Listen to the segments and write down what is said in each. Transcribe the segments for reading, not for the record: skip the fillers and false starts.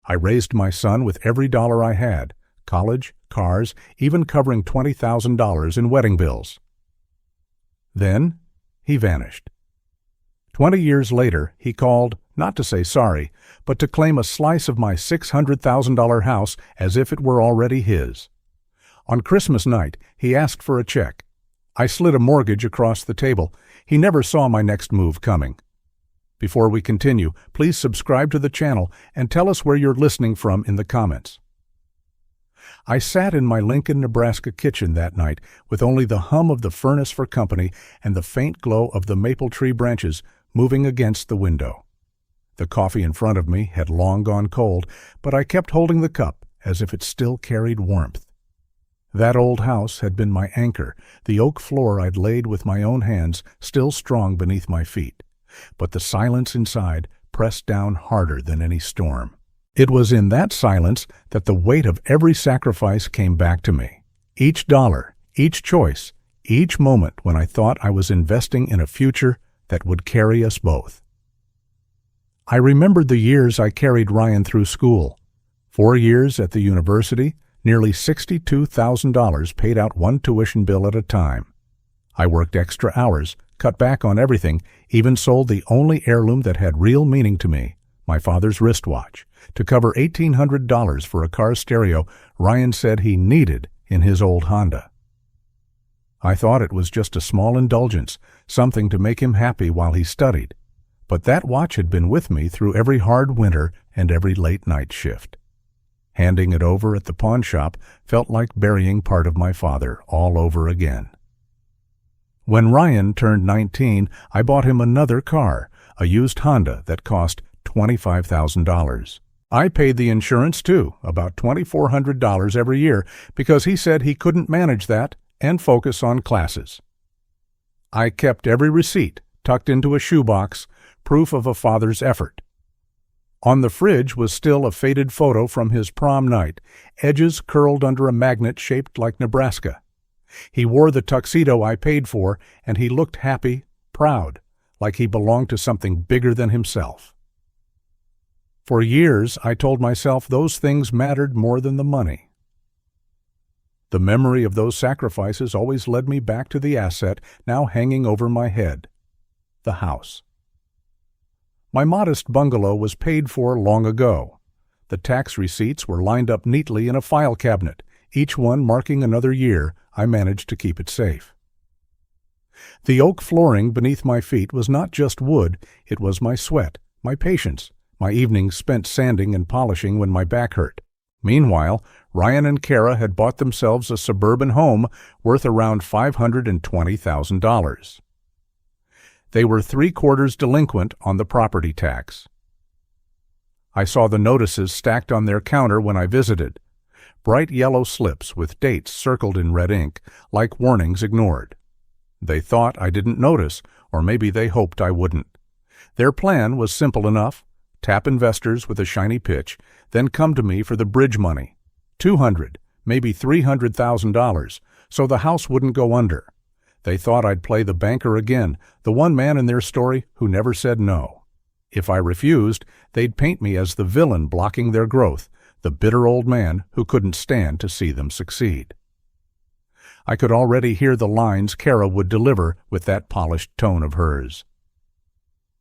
I raised my son with every dollar I had, college, cars, even covering $20,000 in wedding bills. Then he vanished. 20 years later, he called, not to say sorry, but to claim a slice of my $600,000 house as if it were already his. On Christmas night, he asked for a check. I slid a mortgage across the table. He never saw my next move coming. Before we continue, please subscribe to the channel and tell us where you're listening from in the comments. I sat in my Lincoln, Nebraska kitchen that night with only the hum of the furnace for company and the faint glow of the maple tree branches moving against the window. The coffee in front of me had long gone cold, but I kept holding the cup as if it still carried warmth. That old house had been my anchor, the oak floor I'd laid with my own hands still strong beneath my feet, but the silence inside pressed down harder than any storm. It was in that silence that the weight of every sacrifice came back to me. Each dollar, each choice, each moment when I thought I was investing in a future that would carry us both. I remembered the years I carried Ryan through school. 4 years at the university, nearly $62,000 paid out one tuition bill at a time. I worked extra hours, cut back on everything, even sold the only heirloom that had real meaning to me, my father's wristwatch, to cover $1,800 for a car stereo Ryan said he needed in his old Honda. I thought it was just a small indulgence, something to make him happy while he studied, but that watch had been with me through every hard winter and every late-night shift. Handing it over at the pawn shop felt like burying part of my father all over again. When Ryan turned 19, I bought him another car, a used Honda that cost $25,000. I paid the insurance too, about $2,400 every year, because he said he couldn't manage that and focus on classes. I kept every receipt tucked into a shoebox, proof of a father's effort. On the fridge was still a faded photo from his prom night, edges curled under a magnet shaped like Nebraska. He wore the tuxedo I paid for, and he looked happy, proud, like he belonged to something bigger than himself. For years, I told myself those things mattered more than the money. The memory of those sacrifices always led me back to the asset now hanging over my head, the house. My modest bungalow was paid for long ago. The tax receipts were lined up neatly in a file cabinet, each one marking another year I managed to keep it safe. The oak flooring beneath my feet was not just wood, it was my sweat, my patience, my evenings spent sanding and polishing when my back hurt. Meanwhile, Ryan and Kara had bought themselves a suburban home worth around $520,000. They were 3/4 delinquent on the property tax. I saw the notices stacked on their counter when I visited. Bright yellow slips with dates circled in red ink, like warnings ignored. They thought I didn't notice, or maybe they hoped I wouldn't. Their plan was simple enough: tap investors with a shiny pitch, then come to me for the bridge money, $200,000, maybe $300,000, so the house wouldn't go under. They thought I'd play the banker again, the one man in their story who never said no. If I refused, they'd paint me as the villain blocking their growth, the bitter old man who couldn't stand to see them succeed. I could already hear the lines Kara would deliver with that polished tone of hers.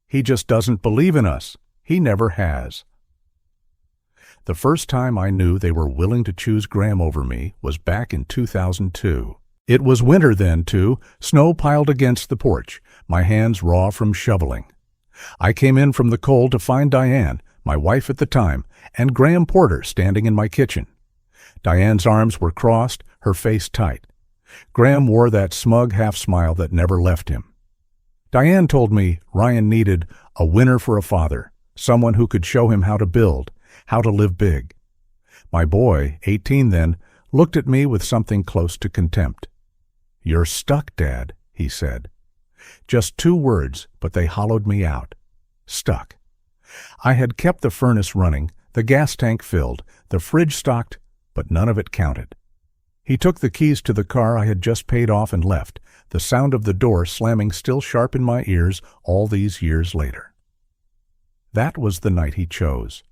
"He just doesn't believe in us. He never has." The first time I knew they were willing to choose Graham over me was back in 2002. It was winter then, too, snow piled against the porch, my hands raw from shoveling. I came in from the cold to find Diane, my wife at the time, and Graham Porter standing in my kitchen. Diane's arms were crossed, her face tight. Graham wore that smug half-smile that never left him. Diane told me Ryan needed a winner for a father, someone who could show him how to build, how to live big. My boy, 18 then, looked at me with something close to contempt. "You're stuck, Dad," he said. Just 2 words, but they hollowed me out. Stuck. I had kept the furnace running, the gas tank filled, the fridge stocked, but none of it counted. He took the keys to the car I had just paid off and left, the sound of the door slamming still sharp in my ears all these years later. That was the night he chose.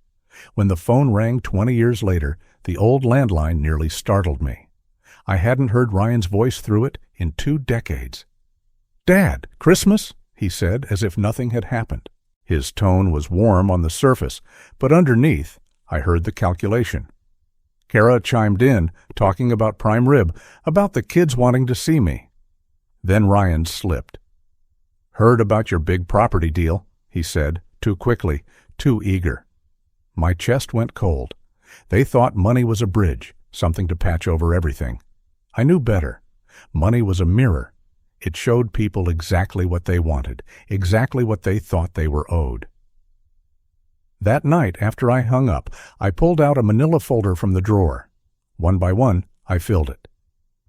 When the phone rang 20 years later, the old landline nearly startled me. I hadn't heard Ryan's voice through it in 2 decades. "Dad, Christmas?" he said, as if nothing had happened. His tone was warm on the surface, but underneath, I heard the calculation. Kara chimed in, talking about prime rib, about the kids wanting to see me. Then Ryan slipped. "Heard about your big property deal," he said, too quickly, too eager. My chest went cold. They thought money was a bridge, something to patch over everything. I knew better. Money was a mirror. It showed people exactly what they wanted, exactly what they thought they were owed. That night, after I hung up, I pulled out a manila folder from the drawer. One by one, I filled it.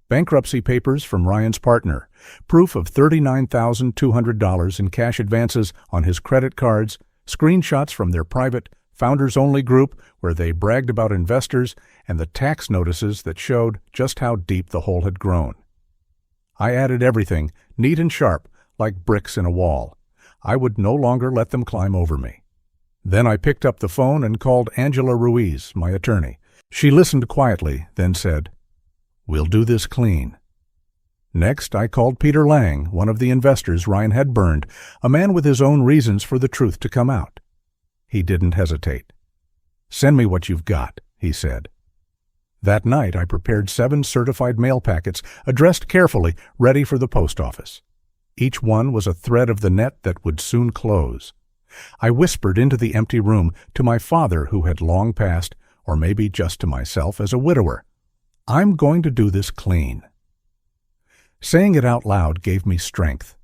Bankruptcy papers from Ryan's partner, proof of $39,200 in cash advances on his credit cards, screenshots from their private founders-only group where they bragged about investors, and the tax notices that showed just how deep the hole had grown. I added everything, neat and sharp, like bricks in a wall. I would no longer let them climb over me. Then I picked up the phone and called Angela Ruiz, my attorney. She listened quietly, then said, "We'll do this clean." Next, I called Peter Lang, one of the investors Ryan had burned, a man with his own reasons for the truth to come out. He didn't hesitate. "Send me what you've got," he said. That night, I prepared 7 certified mail packets, addressed carefully, ready for the post office. Each one was a thread of the net that would soon close. I whispered into the empty room to my father, who had long passed, or maybe just to myself as a widower. "I'm going to do this clean." Saying it out loud gave me strength.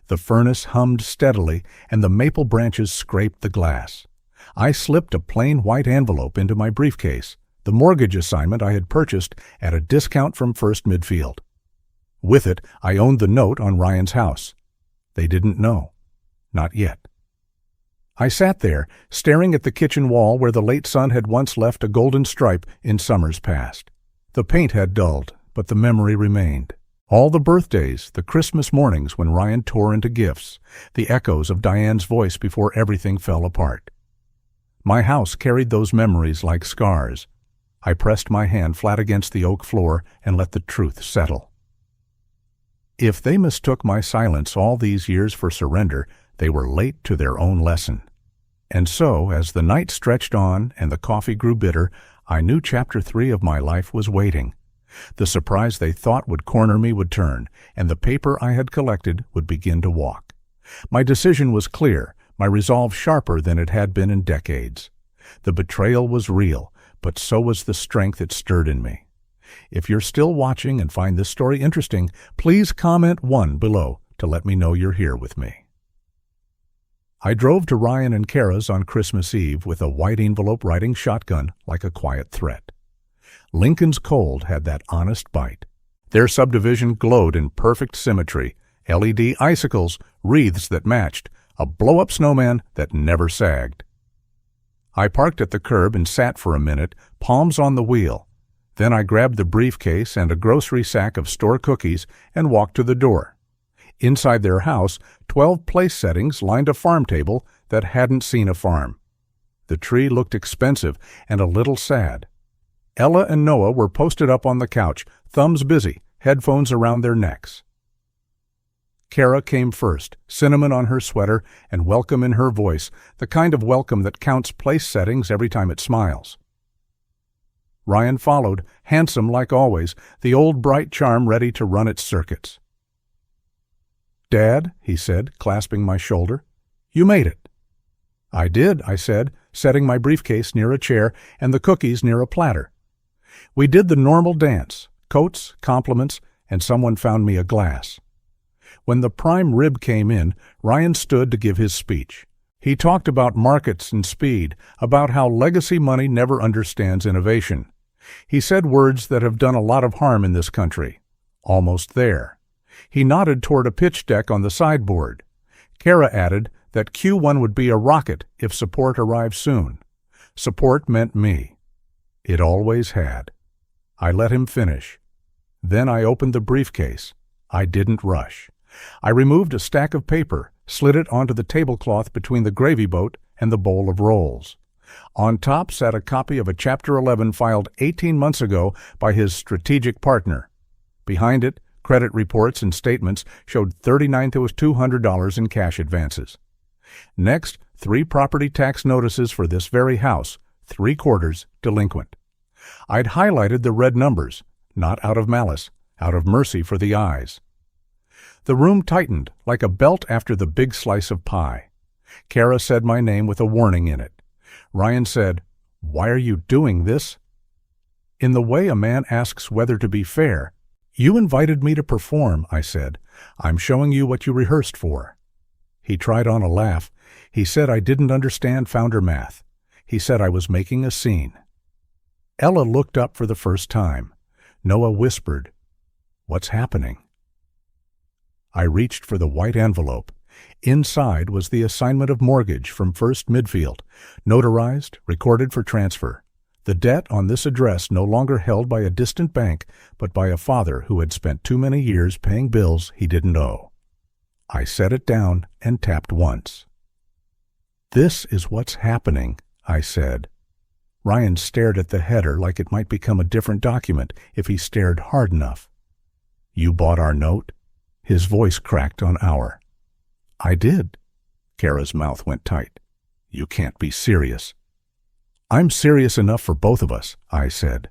The furnace hummed steadily, and the maple branches scraped the glass. I slipped a plain white envelope into my briefcase, the mortgage assignment I had purchased at a discount from First Midfield. With it, I owned the note on Ryan's house. They didn't know. Not yet. I sat there, staring at the kitchen wall where the late sun had once left a golden stripe in summers past. The paint had dulled, but the memory remained. All the birthdays, the Christmas mornings when Ryan tore into gifts, the echoes of Diane's voice before everything fell apart. My house carried those memories like scars. I pressed my hand flat against the oak floor and let the truth settle. If they mistook my silence all these years for surrender, they were late to their own lesson. And so, as the night stretched on and the coffee grew bitter, I knew Chapter 3 of my life was waiting. The surprise they thought would corner me would turn, and the paper I had collected would begin to walk. My decision was clear, my resolve sharper than it had been in decades. The betrayal was real, but so was the strength it stirred in me. If you're still watching and find this story interesting, please comment 1 below to let me know you're here with me. I drove to Ryan and Kara's on Christmas Eve with a white envelope riding shotgun like a quiet threat. Lincoln's cold had that honest bite. Their subdivision glowed in perfect symmetry, LED icicles, wreaths that matched, a blow-up snowman that never sagged. I parked at the curb and sat for a minute, palms on the wheel. Then I grabbed the briefcase and a grocery sack of store cookies and walked to the door. Inside their house, 12 place settings lined a farm table that hadn't seen a farm. The tree looked expensive and a little sad. Ella and Noah were posted up on the couch, thumbs busy, headphones around their necks. Kara came first, cinnamon on her sweater and welcome in her voice, the kind of welcome that counts place settings every time it smiles. Ryan followed, handsome like always, the old bright charm ready to run its circuits. "Dad," he said, clasping my shoulder, "you made it." "I did," I said, setting my briefcase near a chair and the cookies near a platter. We did the normal dance, coats, compliments, and someone found me a glass. When the prime rib came in, Ryan stood to give his speech. He talked about markets and speed, about how legacy money never understands innovation. He said words that have done a lot of harm in this country. Almost there. He nodded toward a pitch deck on the sideboard. Kara added that Q1 would be a rocket if support arrived soon. Support meant me. It always had. I let him finish. Then I opened the briefcase. I didn't rush. I removed a stack of paper, slid it onto the tablecloth between the gravy boat and the bowl of rolls. On top sat a copy of a Chapter 11 filed 18 months ago by his strategic partner. Behind it, credit reports and statements showed $39,200 in cash advances. Next, 3 property tax notices for this very house, 3/4 delinquent. I'd highlighted the red numbers, not out of malice, out of mercy for the eyes. The room tightened like a belt after the big slice of pie. Kara said my name with a warning in it. Ryan said, "Why are you doing this?" In the way a man asks whether to be fair. "You invited me to perform," I said. "I'm showing you what you rehearsed for." He tried on a laugh. He said I didn't understand founder math. He said I was making a scene. Ella looked up for the first time. Noah whispered, "What's happening?" I reached for the white envelope. Inside was the assignment of mortgage from First Midfield, notarized, recorded for transfer. The debt on this address no longer held by a distant bank, but by a father who had spent too many years paying bills he didn't owe. I set it down and tapped once. "This is what's happening," I said. Ryan stared at the header like it might become a different document if he stared hard enough. "You bought our note?" His voice cracked on our. "I did." Kara's mouth went tight. "You can't be serious." "I'm serious enough for both of us," I said.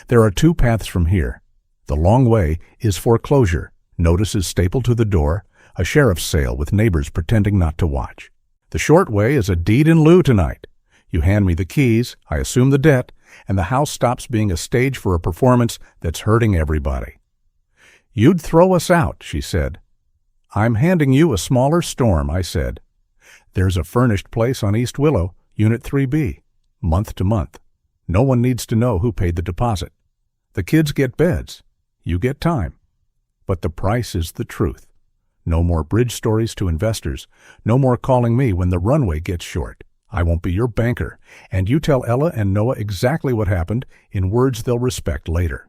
"There are 2 paths from here. The long way is foreclosure, notices stapled to the door, a sheriff's sale with neighbors pretending not to watch. The short way is a deed in lieu tonight. You hand me the keys, I assume the debt, and the house stops being a stage for a performance that's hurting everybody." "You'd throw us out," she said. "I'm handing you a smaller storm," I said. "There's a furnished place on East Willow, Unit 3B, month to month. No one needs to know who paid the deposit. The kids get beds. You get time. But the price is the truth. No more bridge stories to investors. No more calling me when the runway gets short. I won't be your banker, and you tell Ella and Noah exactly what happened in words they'll respect later."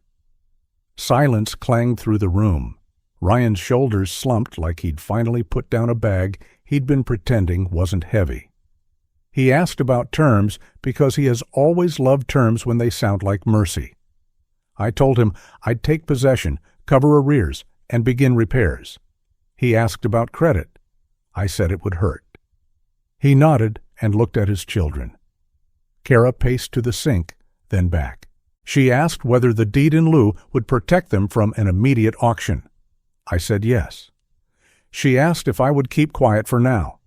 Silence clanged through the room. Ryan's shoulders slumped like he'd finally put down a bag he'd been pretending wasn't heavy. He asked about terms because he has always loved terms when they sound like mercy. I told him I'd take possession, cover arrears, and begin repairs. He asked about credit. I said it would hurt. He nodded and looked at his children. Kara paced to the sink, then back. She asked whether the deed in lieu would protect them from an immediate auction. I said yes. She asked if I would keep quiet for now.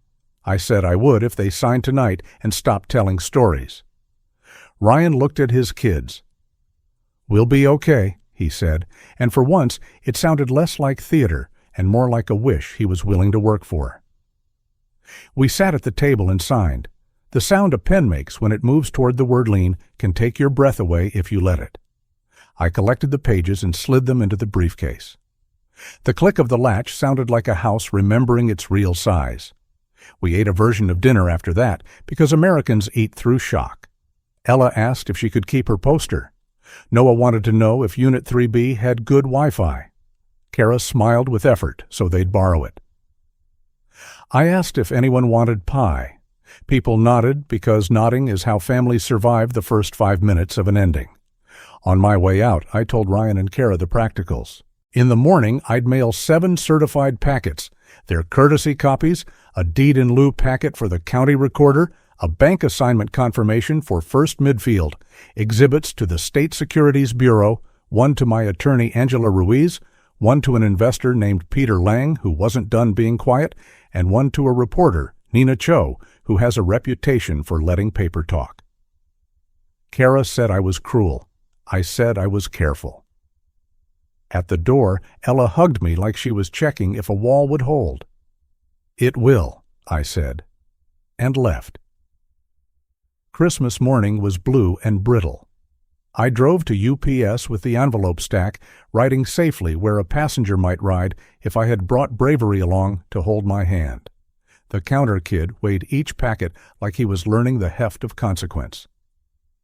I said I would if they signed tonight and stopped telling stories. Ryan looked at his kids. "We'll be okay," he said, and for once it sounded less like theater and more like a wish he was willing to work for. We sat at the table and signed. The sound a pen makes when it moves toward the word lien can take your breath away if you let it. I collected the pages and slid them into the briefcase. The click of the latch sounded like a house remembering its real size. We ate a version of dinner after that because Americans eat through shock. Ella asked if she could keep her poster. Noah wanted to know if Unit 3B had good Wi-Fi. Kara smiled with effort so they'd borrow it. I asked if anyone wanted pie. People nodded because nodding is how families survive the first 5 minutes of an ending. On my way out, I told Ryan and Kara the practicals. In the morning, I'd mail 7 certified packets. Their courtesy copies, a deed in lieu packet for the county recorder, a bank assignment confirmation for First Midfield, exhibits to the State Securities Bureau, one to my attorney Angela Ruiz, one to an investor named Peter Lang who wasn't done being quiet, and one to a reporter, Nina Cho, who has a reputation for letting paper talk. Kara said I was cruel. I said I was careful. At the door, Ella hugged me like she was checking if a wall would hold. "It will," I said, and left. Christmas morning was blue and brittle. I drove to UPS with the envelope stack, riding safely where a passenger might ride if I had brought bravery along to hold my hand. The counter kid weighed each packet like he was learning the heft of consequence.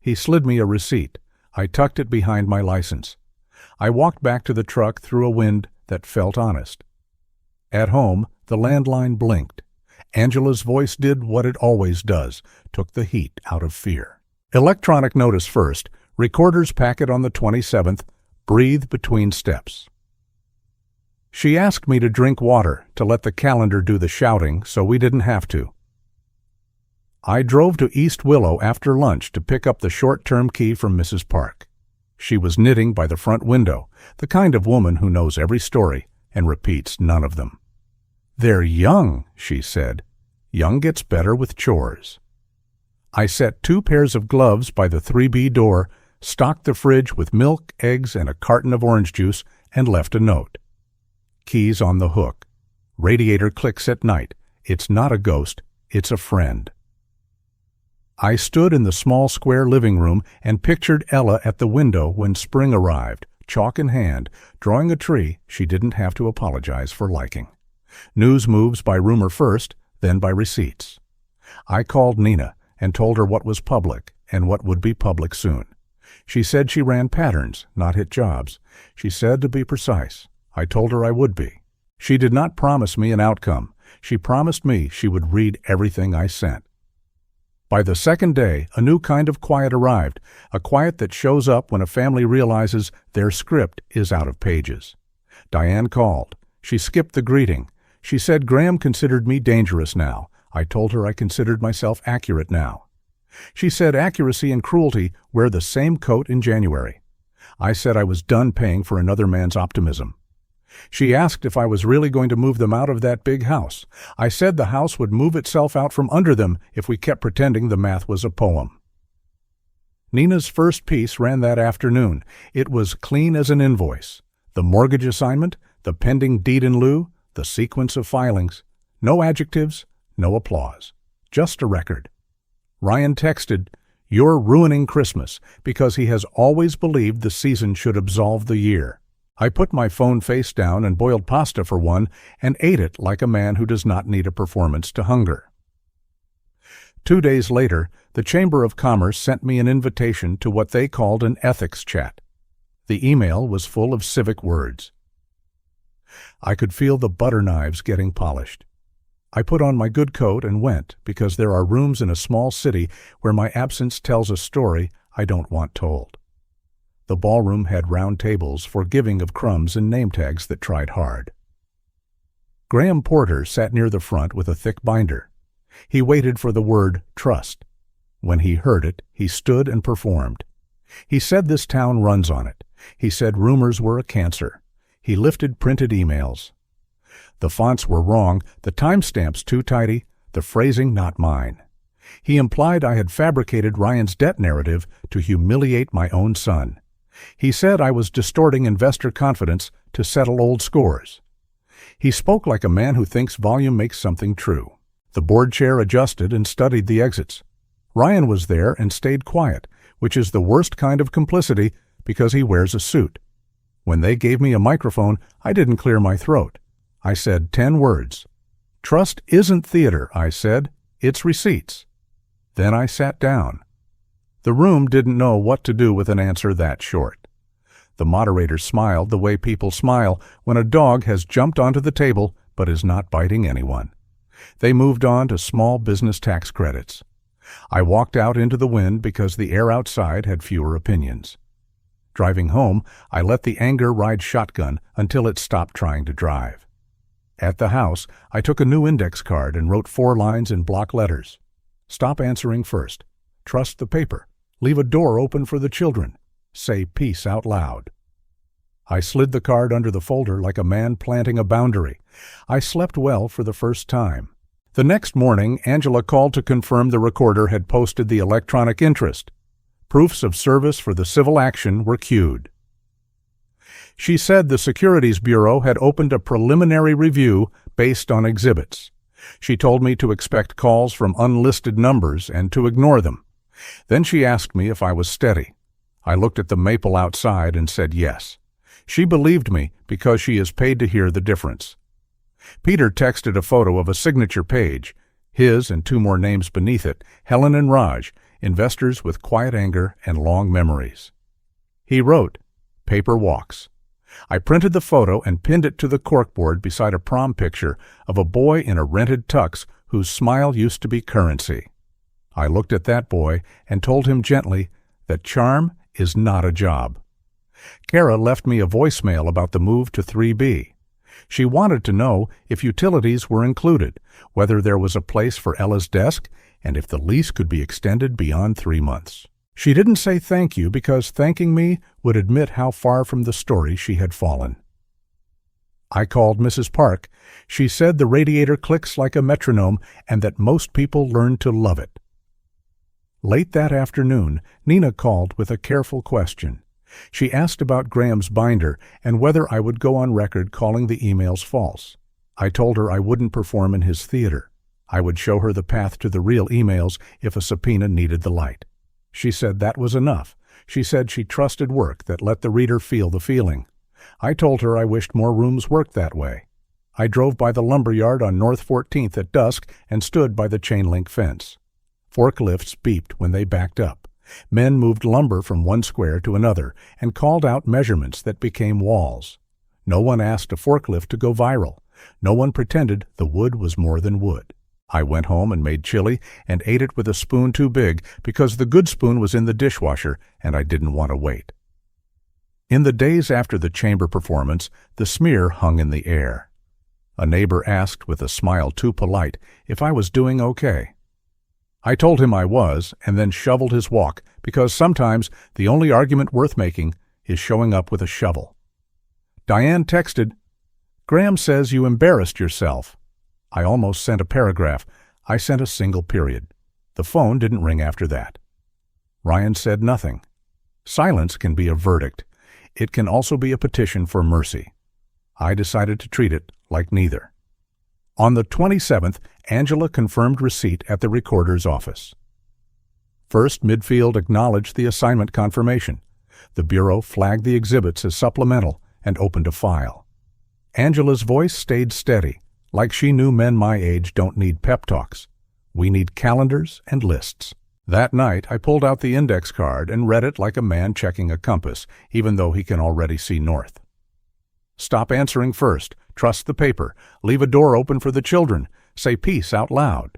He slid me a receipt. I tucked it behind my license. I walked back to the truck through a wind that felt honest. At home, the landline blinked. Angela's voice did what it always does, took the heat out of fear. Electronic notice first, recorder's packet on the 27th, breathe between steps. She asked me to drink water, to let the calendar do the shouting so we didn't have to. I drove to East Willow after lunch to pick up the short-term key from Mrs. Park. She was knitting by the front window, the kind of woman who knows every story and repeats none of them. "They're young," she said. "Young gets better with chores." I set 2 pairs of gloves by the 3B door, stocked the fridge with milk, eggs, and a carton of orange juice, and left a note. Keys on the hook. Radiator clicks at night. It's not a ghost, it's a friend. I stood in the small square living room and pictured Ella at the window when spring arrived, chalk in hand, drawing a tree she didn't have to apologize for liking. News moves by rumor first, then by receipts. I called Nina and told her what was public and what would be public soon. She said she ran patterns, not hit jobs. She said to be precise. I told her I would be. She did not promise me an outcome. She promised me she would read everything I sent. By the second day, a new kind of quiet arrived, a quiet that shows up when a family realizes their script is out of pages. Diane called. She skipped the greeting. She said Graham considered me dangerous now. I told her I considered myself accurate now. She said accuracy and cruelty wear the same coat in January. I said I was done paying for another man's optimism. She asked if I was really going to move them out of that big house. I said the house would move itself out from under them if we kept pretending the math was a poem. Nina's first piece ran that afternoon. It was clean as an invoice. The mortgage assignment, the pending deed in lieu, the sequence of filings. No adjectives, no applause. Just a record. Ryan texted, "You're ruining Christmas," because he has always believed the season should absolve the year. I put my phone face down and boiled pasta for one and ate it like a man who does not need a performance to hunger. 2 days later, the Chamber of Commerce sent me an invitation to what they called an ethics chat. The email was full of civic words. I could feel the butter knives getting polished. I put on my good coat and went because there are rooms in a small city where my absence tells a story I don't want told. The ballroom had round tables forgiving of crumbs and name tags that tried hard. Graham Porter sat near the front with a thick binder. He waited for the word trust. When he heard it, he stood and performed. He said this town runs on it. He said rumors were a cancer. He lifted printed emails. The fonts were wrong, the timestamps too tidy, the phrasing not mine. He implied I had fabricated Ryan's debt narrative to humiliate my own son. He said I was distorting investor confidence to settle old scores. He spoke like a man who thinks volume makes something true. The board chair adjusted and studied the exits. Ryan was there and stayed quiet, which is the worst kind of complicity because he wears a suit. When they gave me a microphone, I didn't clear my throat. I said 10 words. "Trust isn't theater," I said. "It's receipts." Then I sat down. The room didn't know what to do with an answer that short. The moderator smiled the way people smile when a dog has jumped onto the table but is not biting anyone. They moved on to small business tax credits. I walked out into the wind because the air outside had fewer opinions. Driving home, I let the anger ride shotgun until it stopped trying to drive. At the house, I took a new index card and wrote 4 lines in block letters. Stop answering first. Trust the paper. Leave a door open for the children. Say peace out loud. I slid the card under the folder like a man planting a boundary. I slept well for the first time. The next morning, Angela called to confirm the recorder had posted the electronic interest. Proofs of service for the civil action were queued. She said the Securities Bureau had opened a preliminary review based on exhibits. She told me to expect calls from unlisted numbers and to ignore them. Then she asked me if I was steady. I looked at the maple outside and said yes. She believed me because she is paid to hear the difference. Peter texted a photo of a signature page, his and 2 more names beneath it, Helen and Raj, investors with quiet anger and long memories. He wrote, "Paper walks." I printed the photo and pinned it to the corkboard beside a prom picture of a boy in a rented tux whose smile used to be currency. I looked at that boy and told him gently that charm is not a job. Kara left me a voicemail about the move to 3B. She wanted to know if utilities were included, whether there was a place for Ella's desk, and if the lease could be extended beyond 3 months. She didn't say thank you because thanking me would admit how far from the story she had fallen. I called Mrs. Park. She said the radiator clicks like a metronome and that most people learn to love it. Late that afternoon, Nina called with a careful question. She asked about Graham's binder and whether I would go on record calling the emails false. I told her I wouldn't perform in his theater. I would show her the path to the real emails if a subpoena needed the light. She said that was enough. She said she trusted work that let the reader feel the feeling. I told her I wished more rooms worked that way. I drove by the lumberyard on North 14th at dusk and stood by the chain-link fence. Forklifts beeped when they backed up. Men moved lumber from one square to another and called out measurements that became walls. No one asked a forklift to go viral. No one pretended the wood was more than wood. I went home and made chili and ate it with a spoon too big because the good spoon was in the dishwasher and I didn't want to wait. In the days after the chamber performance, the smear hung in the air. A neighbor asked with a smile too polite if I was doing okay. I told him I was and then shoveled his walk because sometimes the only argument worth making is showing up with a shovel. Diane texted, "Graham says you embarrassed yourself." I almost sent a paragraph. I sent a single period. The phone didn't ring after that. Ryan said nothing. Silence can be a verdict. It can also be a petition for mercy. I decided to treat it like neither. On the 27th, Angela confirmed receipt at the recorder's office. First, Midfield acknowledged the assignment confirmation. The Bureau flagged the exhibits as supplemental and opened a file. Angela's voice stayed steady, like she knew men my age don't need pep talks. We need calendars and lists. That night, I pulled out the index card and read it like a man checking a compass, even though he can already see north. Stop answering first. Trust the paper. Leave a door open for the children. Say peace out loud.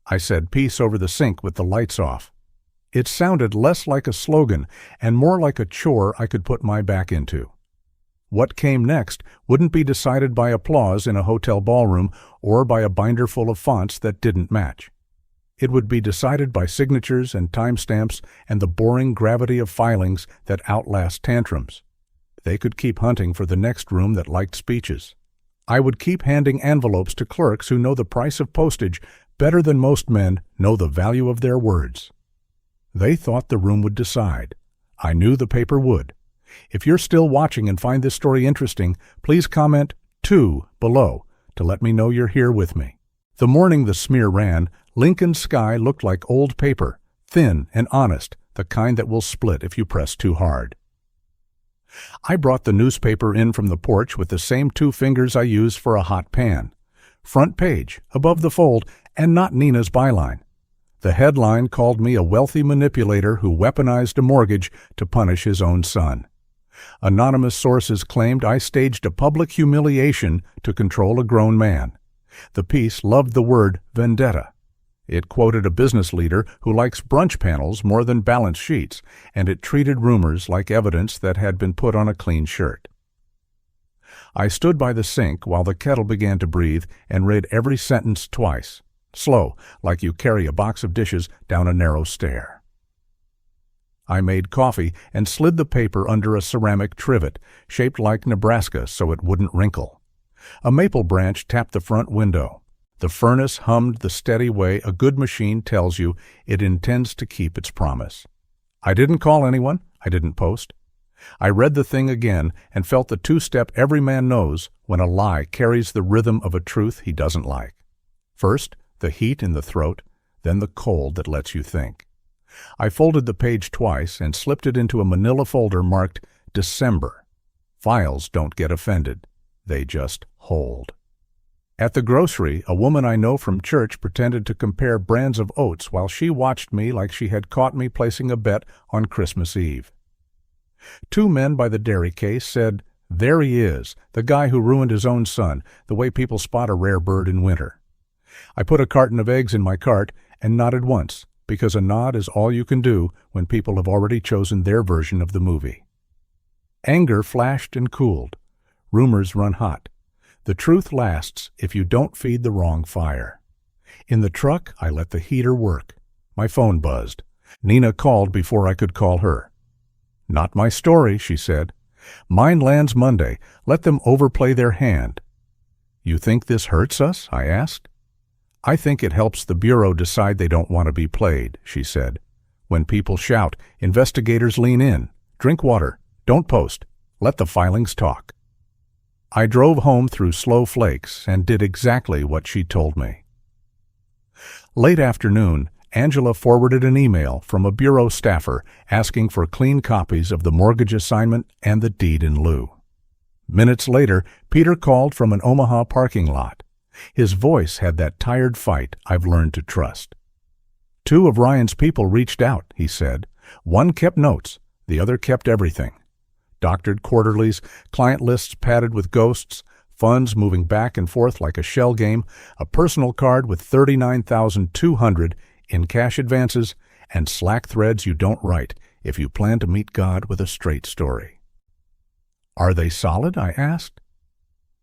I said peace over the sink with the lights off. It sounded less like a slogan and more like a chore I could put my back into. What came next wouldn't be decided by applause in a hotel ballroom or by a binder full of fonts that didn't match. It would be decided by signatures and timestamps and the boring gravity of filings that outlast tantrums. They could keep hunting for the next room that liked speeches. I would keep handing envelopes to clerks who know the price of postage better than most men know the value of their words. They thought the room would decide. I knew the paper would. If you're still watching and find this story interesting, please comment 2 below to let me know you're here with me. The morning the smear ran, Lincoln's sky looked like old paper, thin and honest, the kind that will split if you press too hard. I brought the newspaper in from the porch with the same 2 fingers I use for a hot pan. Front page, above the fold, and not Nina's byline. The headline called me a wealthy manipulator who weaponized a mortgage to punish his own son. Anonymous sources claimed I staged a public humiliation to control a grown man. The piece loved the word vendetta. It quoted a business leader who likes brunch panels more than balance sheets, and it treated rumors like evidence that had been put on a clean shirt. I stood by the sink while the kettle began to breathe and read every sentence twice, slow, like you carry a box of dishes down a narrow stair. I made coffee and slid the paper under a ceramic trivet, shaped like Nebraska so it wouldn't wrinkle. A maple branch tapped the front window. The furnace hummed the steady way a good machine tells you it intends to keep its promise. I didn't call anyone. I didn't post. I read the thing again and felt the 2-step every man knows when a lie carries the rhythm of a truth he doesn't like. First, the heat in the throat, then the cold that lets you think. I folded the page twice and slipped it into a manila folder marked December. Files don't get offended. They just hold. At the grocery, a woman I know from church pretended to compare brands of oats while she watched me like she had caught me placing a bet on Christmas Eve. 2 men by the dairy case said, "There he is, the guy who ruined his own son, the way people spot a rare bird in winter." I put a carton of eggs in my cart and nodded once, because a nod is all you can do when people have already chosen their version of the movie. Anger flashed and cooled. Rumors run hot. The truth lasts if you don't feed the wrong fire. In the truck, I let the heater work. My phone buzzed. Nina called before I could call her. "Not my story," she said. "Mine lands Monday. Let them overplay their hand." "You think this hurts us?" I asked. "I think it helps the Bureau decide they don't want to be played," she said. "When people shout, investigators lean in. Drink water. Don't post. Let the filings talk." I drove home through slow flakes and did exactly what she told me. Late afternoon, Angela forwarded an email from a Bureau staffer asking for clean copies of the mortgage assignment and the deed in lieu. Minutes later, Peter called from an Omaha parking lot. His voice had that tired fight I've learned to trust. "Two of Ryan's people reached out," he said. "One kept notes, the other kept everything. Doctored quarterlies, client lists padded with ghosts, funds moving back and forth like a shell game, a personal card with $39,200 in cash advances, and Slack threads you don't write if you plan to meet God with a straight story." "Are they solid?" I asked.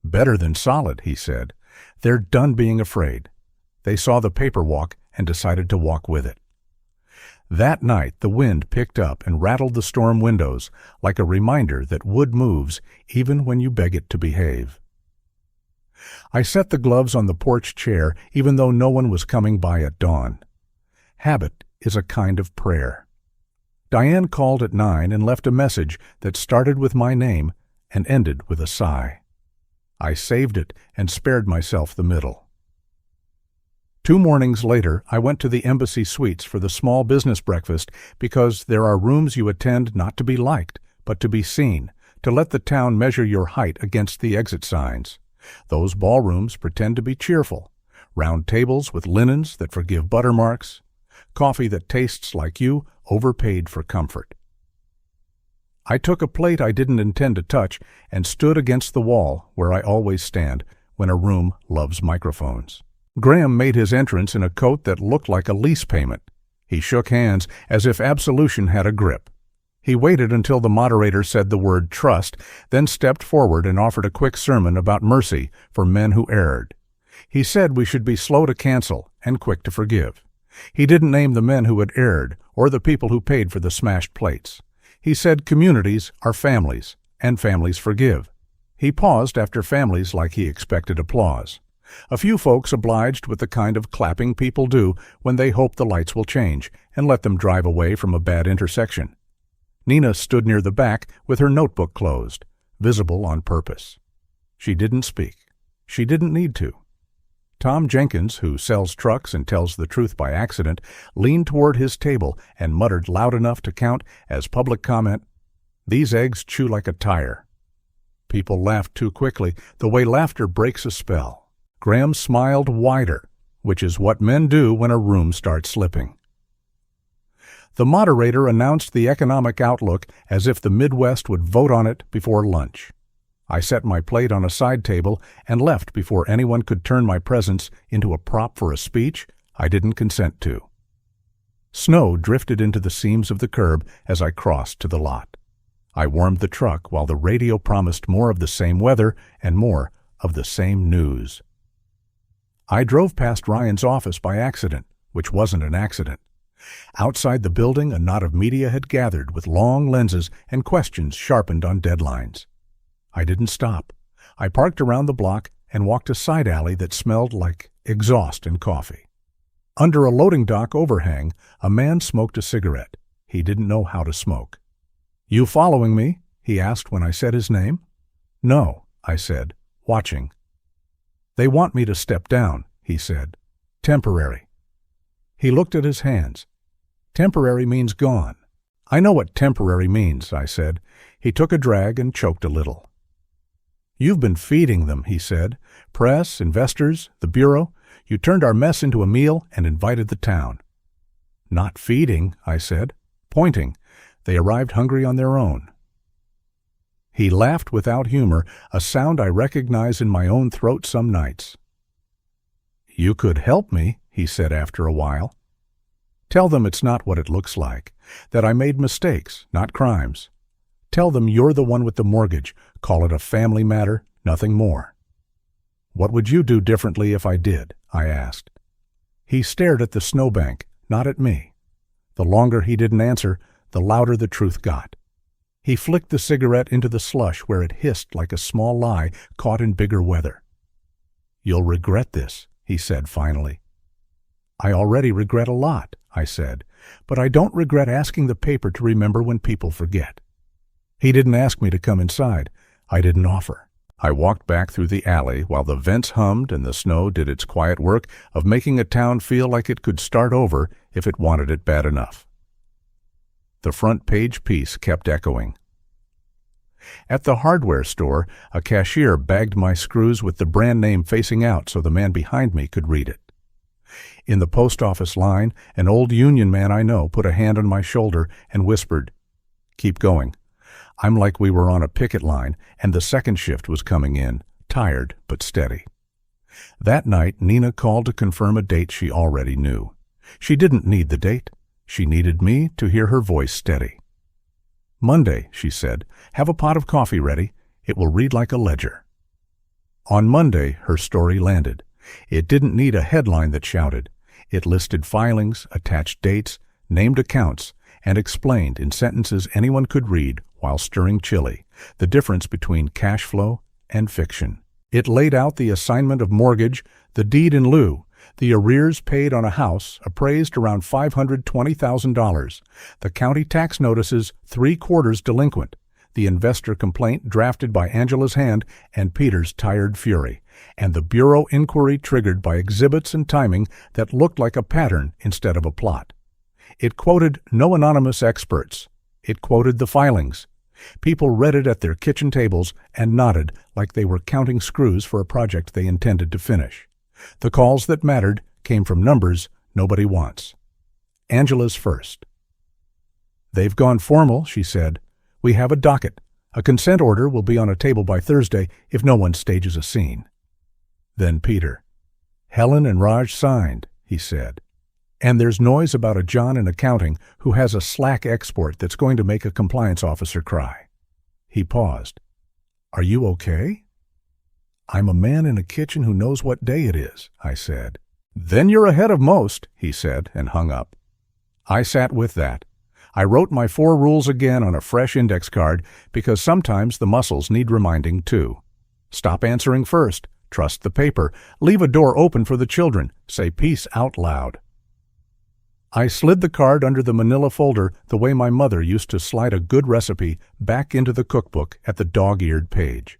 "Better than solid," he said. "They're done being afraid. They saw the paper walk and decided to walk with it." That night the wind picked up and rattled the storm windows like a reminder that wood moves even when you beg it to behave. I set the gloves on the porch chair even though no one was coming by at dawn. Habit is a kind of prayer. Diane called at 9 and left a message that started with my name and ended with a sigh. I saved it and spared myself the middle. 2 mornings later, I went to the embassy suites for the small business breakfast because there are rooms you attend not to be liked, but to be seen, to let the town measure your height against the exit signs. Those ballrooms pretend to be cheerful. Round tables with linens that forgive butter marks. Coffee that tastes like you, overpaid for comfort. I took a plate I didn't intend to touch and stood against the wall where I always stand when a room loves microphones. Graham made his entrance in a coat that looked like a lease payment. He shook hands as if absolution had a grip. He waited until the moderator said the word trust, then stepped forward and offered a quick sermon about mercy for men who erred. He said we should be slow to cancel and quick to forgive. He didn't name the men who had erred or the people who paid for the smashed plates. He said communities are families, and families forgive. He paused after families like he expected applause. A few folks obliged with the kind of clapping people do when they hope the lights will change and let them drive away from a bad intersection. Nina stood near the back with her notebook closed, visible on purpose. She didn't speak. She didn't need to. Tom Jenkins, who sells trucks and tells the truth by accident, leaned toward his table and muttered loud enough to count as public comment, "These eggs chew like a tire." People laughed too quickly, the way laughter breaks a spell. Graham smiled wider, which is what men do when a room starts slipping. The moderator announced the economic outlook as if the Midwest would vote on it before lunch. I set my plate on a side table and left before anyone could turn my presence into a prop for a speech I didn't consent to. Snow drifted into the seams of the curb as I crossed to the lot. I warmed the truck while the radio promised more of the same weather and more of the same news. I drove past Ryan's office by accident, which wasn't an accident. Outside the building, a knot of media had gathered with long lenses and questions sharpened on deadlines. I didn't stop. I parked around the block and walked a side alley that smelled like exhaust and coffee. Under a loading dock overhang, a man smoked a cigarette. He didn't know how to smoke. "You following me?" he asked when I said his name. "No," I said, watching. "They want me to step down," he said. "Temporary." He looked at his hands. "Temporary means gone." "I know what temporary means," I said. He took a drag and choked a little. "You've been feeding them," he said. "Press, investors, the Bureau. You turned our mess into a meal and invited the town." "Not feeding," I said, pointing. "They arrived hungry on their own." He laughed without humor, a sound I recognize in my own throat some nights. "You could help me," he said after a while. "Tell them it's not what it looks like, that I made mistakes, not crimes. Tell them you're the one with the mortgage. Call it a family matter, nothing more." "What would you do differently if I did?" I asked. He stared at the snowbank, not at me. The longer he didn't answer, the louder the truth got. He flicked the cigarette into the slush where it hissed like a small lie caught in bigger weather. "You'll regret this," he said finally. "I already regret a lot," I said, "but I don't regret asking the paper to remember when people forget." He didn't ask me to come inside. I didn't offer. I walked back through the alley while the vents hummed and the snow did its quiet work of making a town feel like it could start over if it wanted it bad enough. The front page piece kept echoing. At the hardware store, a cashier bagged my screws with the brand name facing out so the man behind me could read it. In the post office line, an old union man I know put a hand on my shoulder and whispered, "Keep going." I'm like we were on a picket line, and the second shift was coming in, tired but steady. That night, Nina called to confirm a date she already knew. She didn't need the date. She needed me to hear her voice steady. "Monday," she said, "have a pot of coffee ready. It will read like a ledger." On Monday, her story landed. It didn't need a headline that shouted. It listed filings, attached dates, named accounts, and explained in sentences anyone could read while stirring chili the difference between cash flow and fiction. It laid out the assignment of mortgage, the deed in lieu, the arrears paid on a house appraised around $520,000, the county tax notices 3/4 delinquent, the investor complaint drafted by Angela's hand and Peter's tired fury, and the bureau inquiry triggered by exhibits and timing that looked like a pattern instead of a plot. It quoted no anonymous experts. It quoted the filings. People read it at their kitchen tables and nodded like they were counting screws for a project they intended to finish. The calls that mattered came from numbers nobody wants. Angela's first. "They've gone formal," she said. "We have a docket. A consent order will be on a table by Thursday if no one stages a scene." Then Peter. "Helen and Raj signed," he said. "And there's noise about a John in accounting who has a Slack export that's going to make a compliance officer cry." He paused. "Are you okay?" "I'm a man in a kitchen who knows what day it is," I said. "Then you're ahead of most," he said, and hung up. I sat with that. I wrote my 4 rules again on a fresh index card because sometimes the muscles need reminding too. Stop answering first. Trust the paper. Leave a door open for the children. Say peace out loud. I slid the card under the manila folder the way my mother used to slide a good recipe back into the cookbook at the dog-eared page.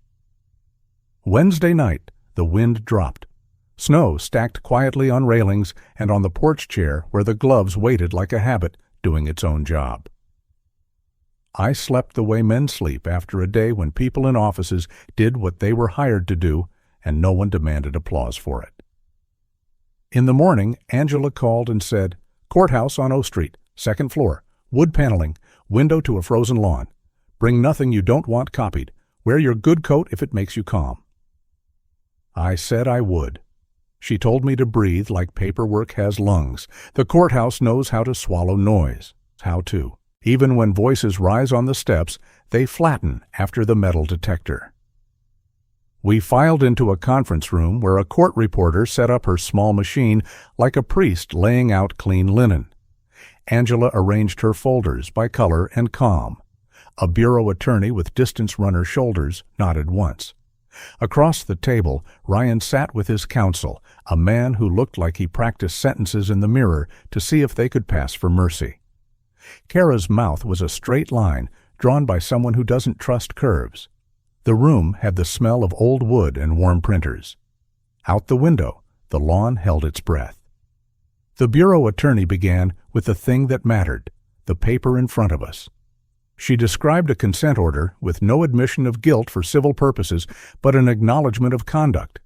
Wednesday night, the wind dropped. Snow stacked quietly on railings and on the porch chair where the gloves waited like a habit, doing its own job. I slept the way men sleep after a day when people in offices did what they were hired to do and no one demanded applause for it. In the morning, Angela called and said, "Courthouse on O Street, 2nd floor, wood paneling, window to a frozen lawn. Bring nothing you don't want copied. Wear your good coat if it makes you calm." I said I would. She told me to breathe like paperwork has lungs. The courthouse knows how to swallow noise. How to. Even when voices rise on the steps, they flatten after the metal detector. We filed into a conference room where a court reporter set up her small machine like a priest laying out clean linen. Angela arranged her folders by color and calm. A bureau attorney with distance runner shoulders nodded once. Across the table, Ryan sat with his counsel, a man who looked like he practiced sentences in the mirror to see if they could pass for mercy. Kara's mouth was a straight line, drawn by someone who doesn't trust curves. The room had the smell of old wood and warm printers. Out the window, the lawn held its breath. The bureau attorney began with the thing that mattered, the paper in front of us. She described a consent order with no admission of guilt for civil purposes, but an acknowledgement of conduct.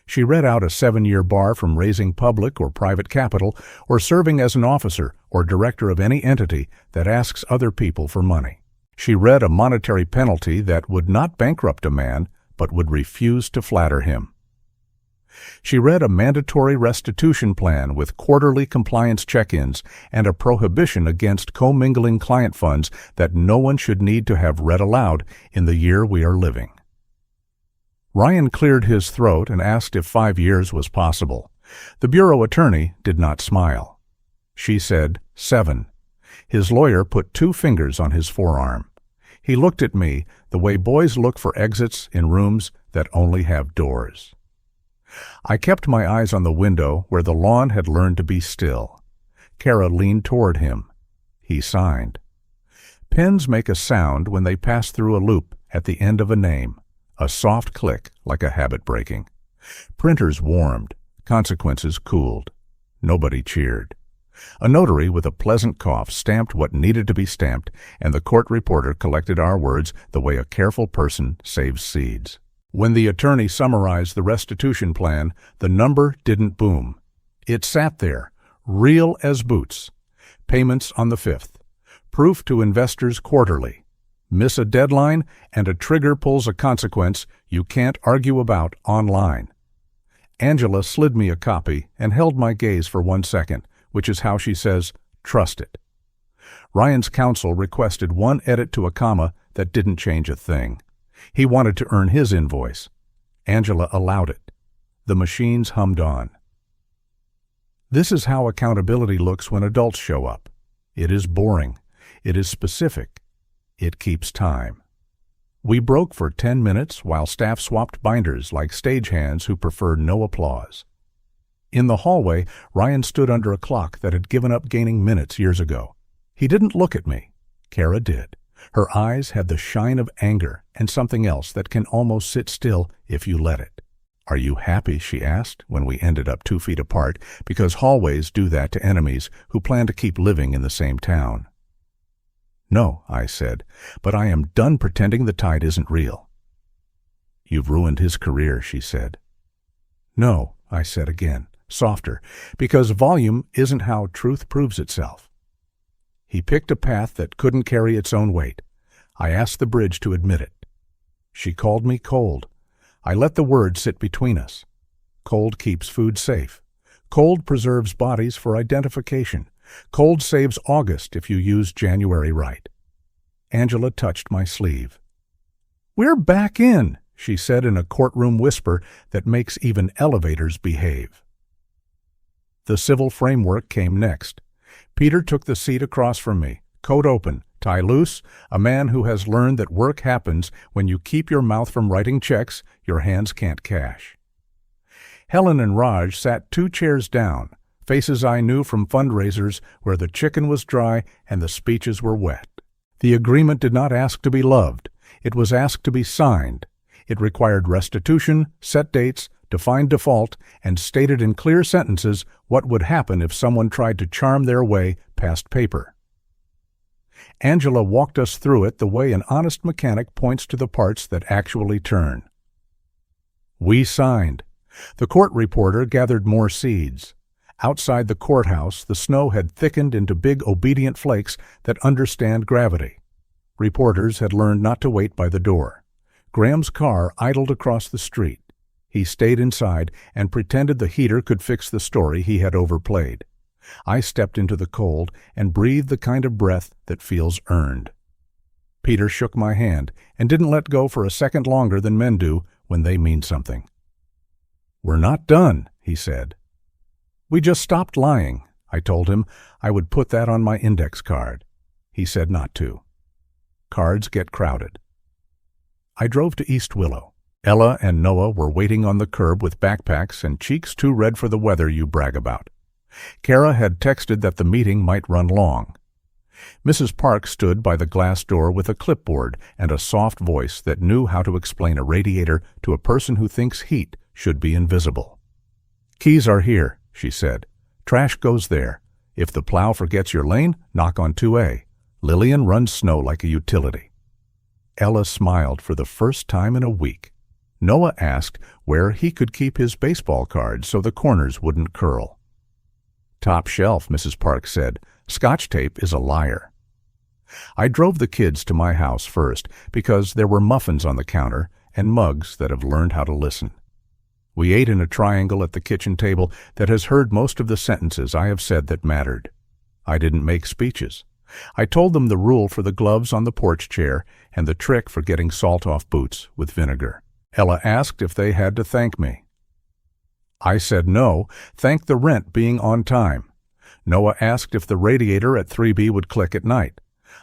She read out a 7-year bar from raising public or private capital or serving as an officer or director of any entity that asks other people for money. She read a monetary penalty that would not bankrupt a man, but would refuse to flatter him. She read a mandatory restitution plan with quarterly compliance check-ins and a prohibition against commingling client funds that no one should need to have read aloud in the year we are living. Ryan cleared his throat and asked if 5 years was possible. The bureau attorney did not smile. She said 7. His lawyer put 2 fingers on his forearm. He looked at me the way boys look for exits in rooms that only have doors. I kept my eyes on the window where the lawn had learned to be still. Kara leaned toward him. He signed. Pens make a sound when they pass through a loop at the end of a name, a soft click like a habit breaking. Printers warmed, consequences cooled. Nobody cheered. A notary with a pleasant cough stamped what needed to be stamped, and the court reporter collected our words the way a careful person saves seeds. When the attorney summarized the restitution plan, the number didn't boom. It sat there, real as boots. Payments on the 5th. Proof to investors quarterly. Miss a deadline, and a trigger pulls a consequence you can't argue about online. Angela slid me a copy and held my gaze for 1 second, which is how she says, "Trust it." Ryan's counsel requested 1 edit to a comma that didn't change a thing. He wanted to earn his invoice. Angela allowed it. The machines hummed on. This is how accountability looks when adults show up. It is boring. It is specific. It keeps time. We broke for 10 minutes while staff swapped binders like stagehands who prefer no applause. In the hallway, Ryan stood under a clock that had given up gaining minutes years ago. He didn't look at me. Kara did. Her eyes had the shine of anger and something else that can almost sit still if you let it. "Are you happy?" she asked when we ended up 2 feet apart, because hallways do that to enemies who plan to keep living in the same town. "No," I said, "but I am done pretending the tide isn't real." "You've ruined his career," she said. "No," I said again, softer, because volume isn't how truth proves itself. He picked a path that couldn't carry its own weight. I asked the bridge to admit it. She called me cold. I let the word sit between us. Cold keeps food safe. Cold preserves bodies for identification. Cold saves August if you use January right. Angela touched my sleeve. "We're back in," she said in a courtroom whisper that makes even elevators behave. The civil framework came next. Peter took the seat across from me, coat open, tie loose, a man who has learned that work happens when you keep your mouth from writing checks your hands can't cash. Helen and Raj sat 2 chairs down, faces I knew from fundraisers where the chicken was dry and the speeches were wet. The agreement did not ask to be loved. It was asked to be signed. It required restitution, set dates, defined default, and stated in clear sentences what would happen if someone tried to charm their way past paper. Angela walked us through it the way an honest mechanic points to the parts that actually turn. We signed. The court reporter gathered more seeds. Outside the courthouse, the snow had thickened into big obedient flakes that understand gravity. Reporters had learned not to wait by the door. Graham's car idled across the street. He stayed inside and pretended the heater could fix the story he had overplayed. I stepped into the cold and breathed the kind of breath that feels earned. Peter shook my hand and didn't let go for a second longer than men do when they mean something. "We're not done," he said. "We just stopped lying." I told him I would put that on my index card. He said not to. Cards get crowded. I drove to East Willow. Ella and Noah were waiting on the curb with backpacks and cheeks too red for the weather you brag about. Kara had texted that the meeting might run long. Mrs. Park stood by the glass door with a clipboard and a soft voice that knew how to explain a radiator to a person who thinks heat should be invisible. "Keys are here," she said. "Trash goes there. If the plow forgets your lane, knock on 2A. Lillian runs snow like a utility." Ella smiled for the first time in a week. Noah asked where he could keep his baseball cards so the corners wouldn't curl. "Top shelf," Mrs. Park said. "Scotch tape is a liar." I drove the kids to my house first because there were muffins on the counter and mugs that have learned how to listen. We ate in a triangle at the kitchen table that has heard most of the sentences I have said that mattered. I didn't make speeches. I told them the rule for the gloves on the porch chair and the trick for getting salt off boots with vinegar. Ella asked if they had to thank me. I said no, thank the rent being on time. Noah asked if the radiator at 3B would click at night.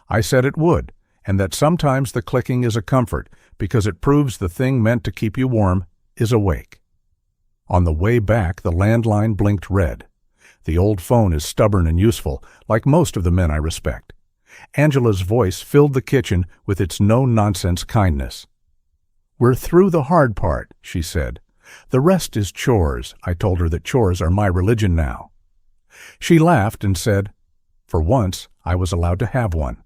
I said it would, and that sometimes the clicking is a comfort because it proves the thing meant to keep you warm is awake. On the way back, the landline blinked red. The old phone is stubborn and useful, like most of the men I respect. Angela's voice filled the kitchen with its no-nonsense kindness. "We're through the hard part," she said. "The rest is chores." I told her that chores are my religion now. She laughed and said, "For once, I was allowed to have one."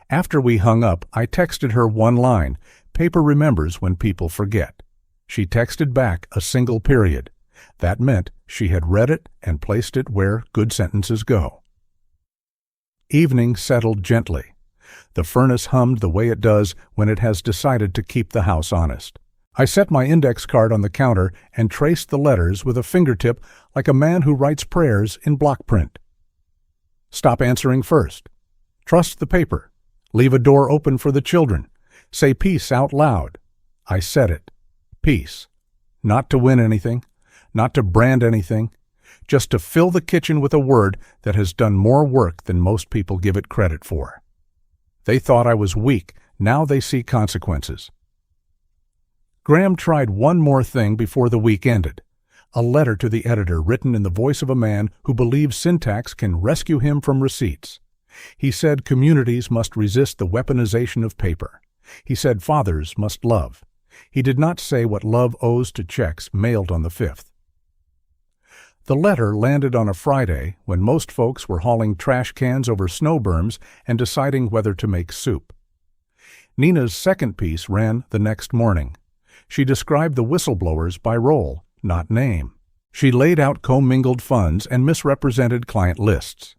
After we hung up, I texted her one line, "Paper remembers when people forget." She texted back a single period. That meant she had read it and placed it where good sentences go. Evening settled gently. The furnace hummed the way it does when it has decided to keep the house honest. I set my index card on the counter and traced the letters with a fingertip like a man who writes prayers in block print. Stop answering first. Trust the paper. Leave a door open for the children. Say peace out loud. I said it. Peace. Not to win anything, not to brand anything, just to fill the kitchen with a word that has done more work than most people give it credit for. They thought I was weak. Now they see consequences. Graham tried one more thing before the week ended. A letter to the editor written in the voice of a man who believes syntax can rescue him from receipts. He said communities must resist the weaponization of paper. He said fathers must love. He did not say what love owes to checks mailed on the 5th. The letter landed on a Friday when most folks were hauling trash cans over snow berms and deciding whether to make soup. Nina's second piece ran the next morning. She described the whistleblowers by role, not name. She laid out commingled funds and misrepresented client lists.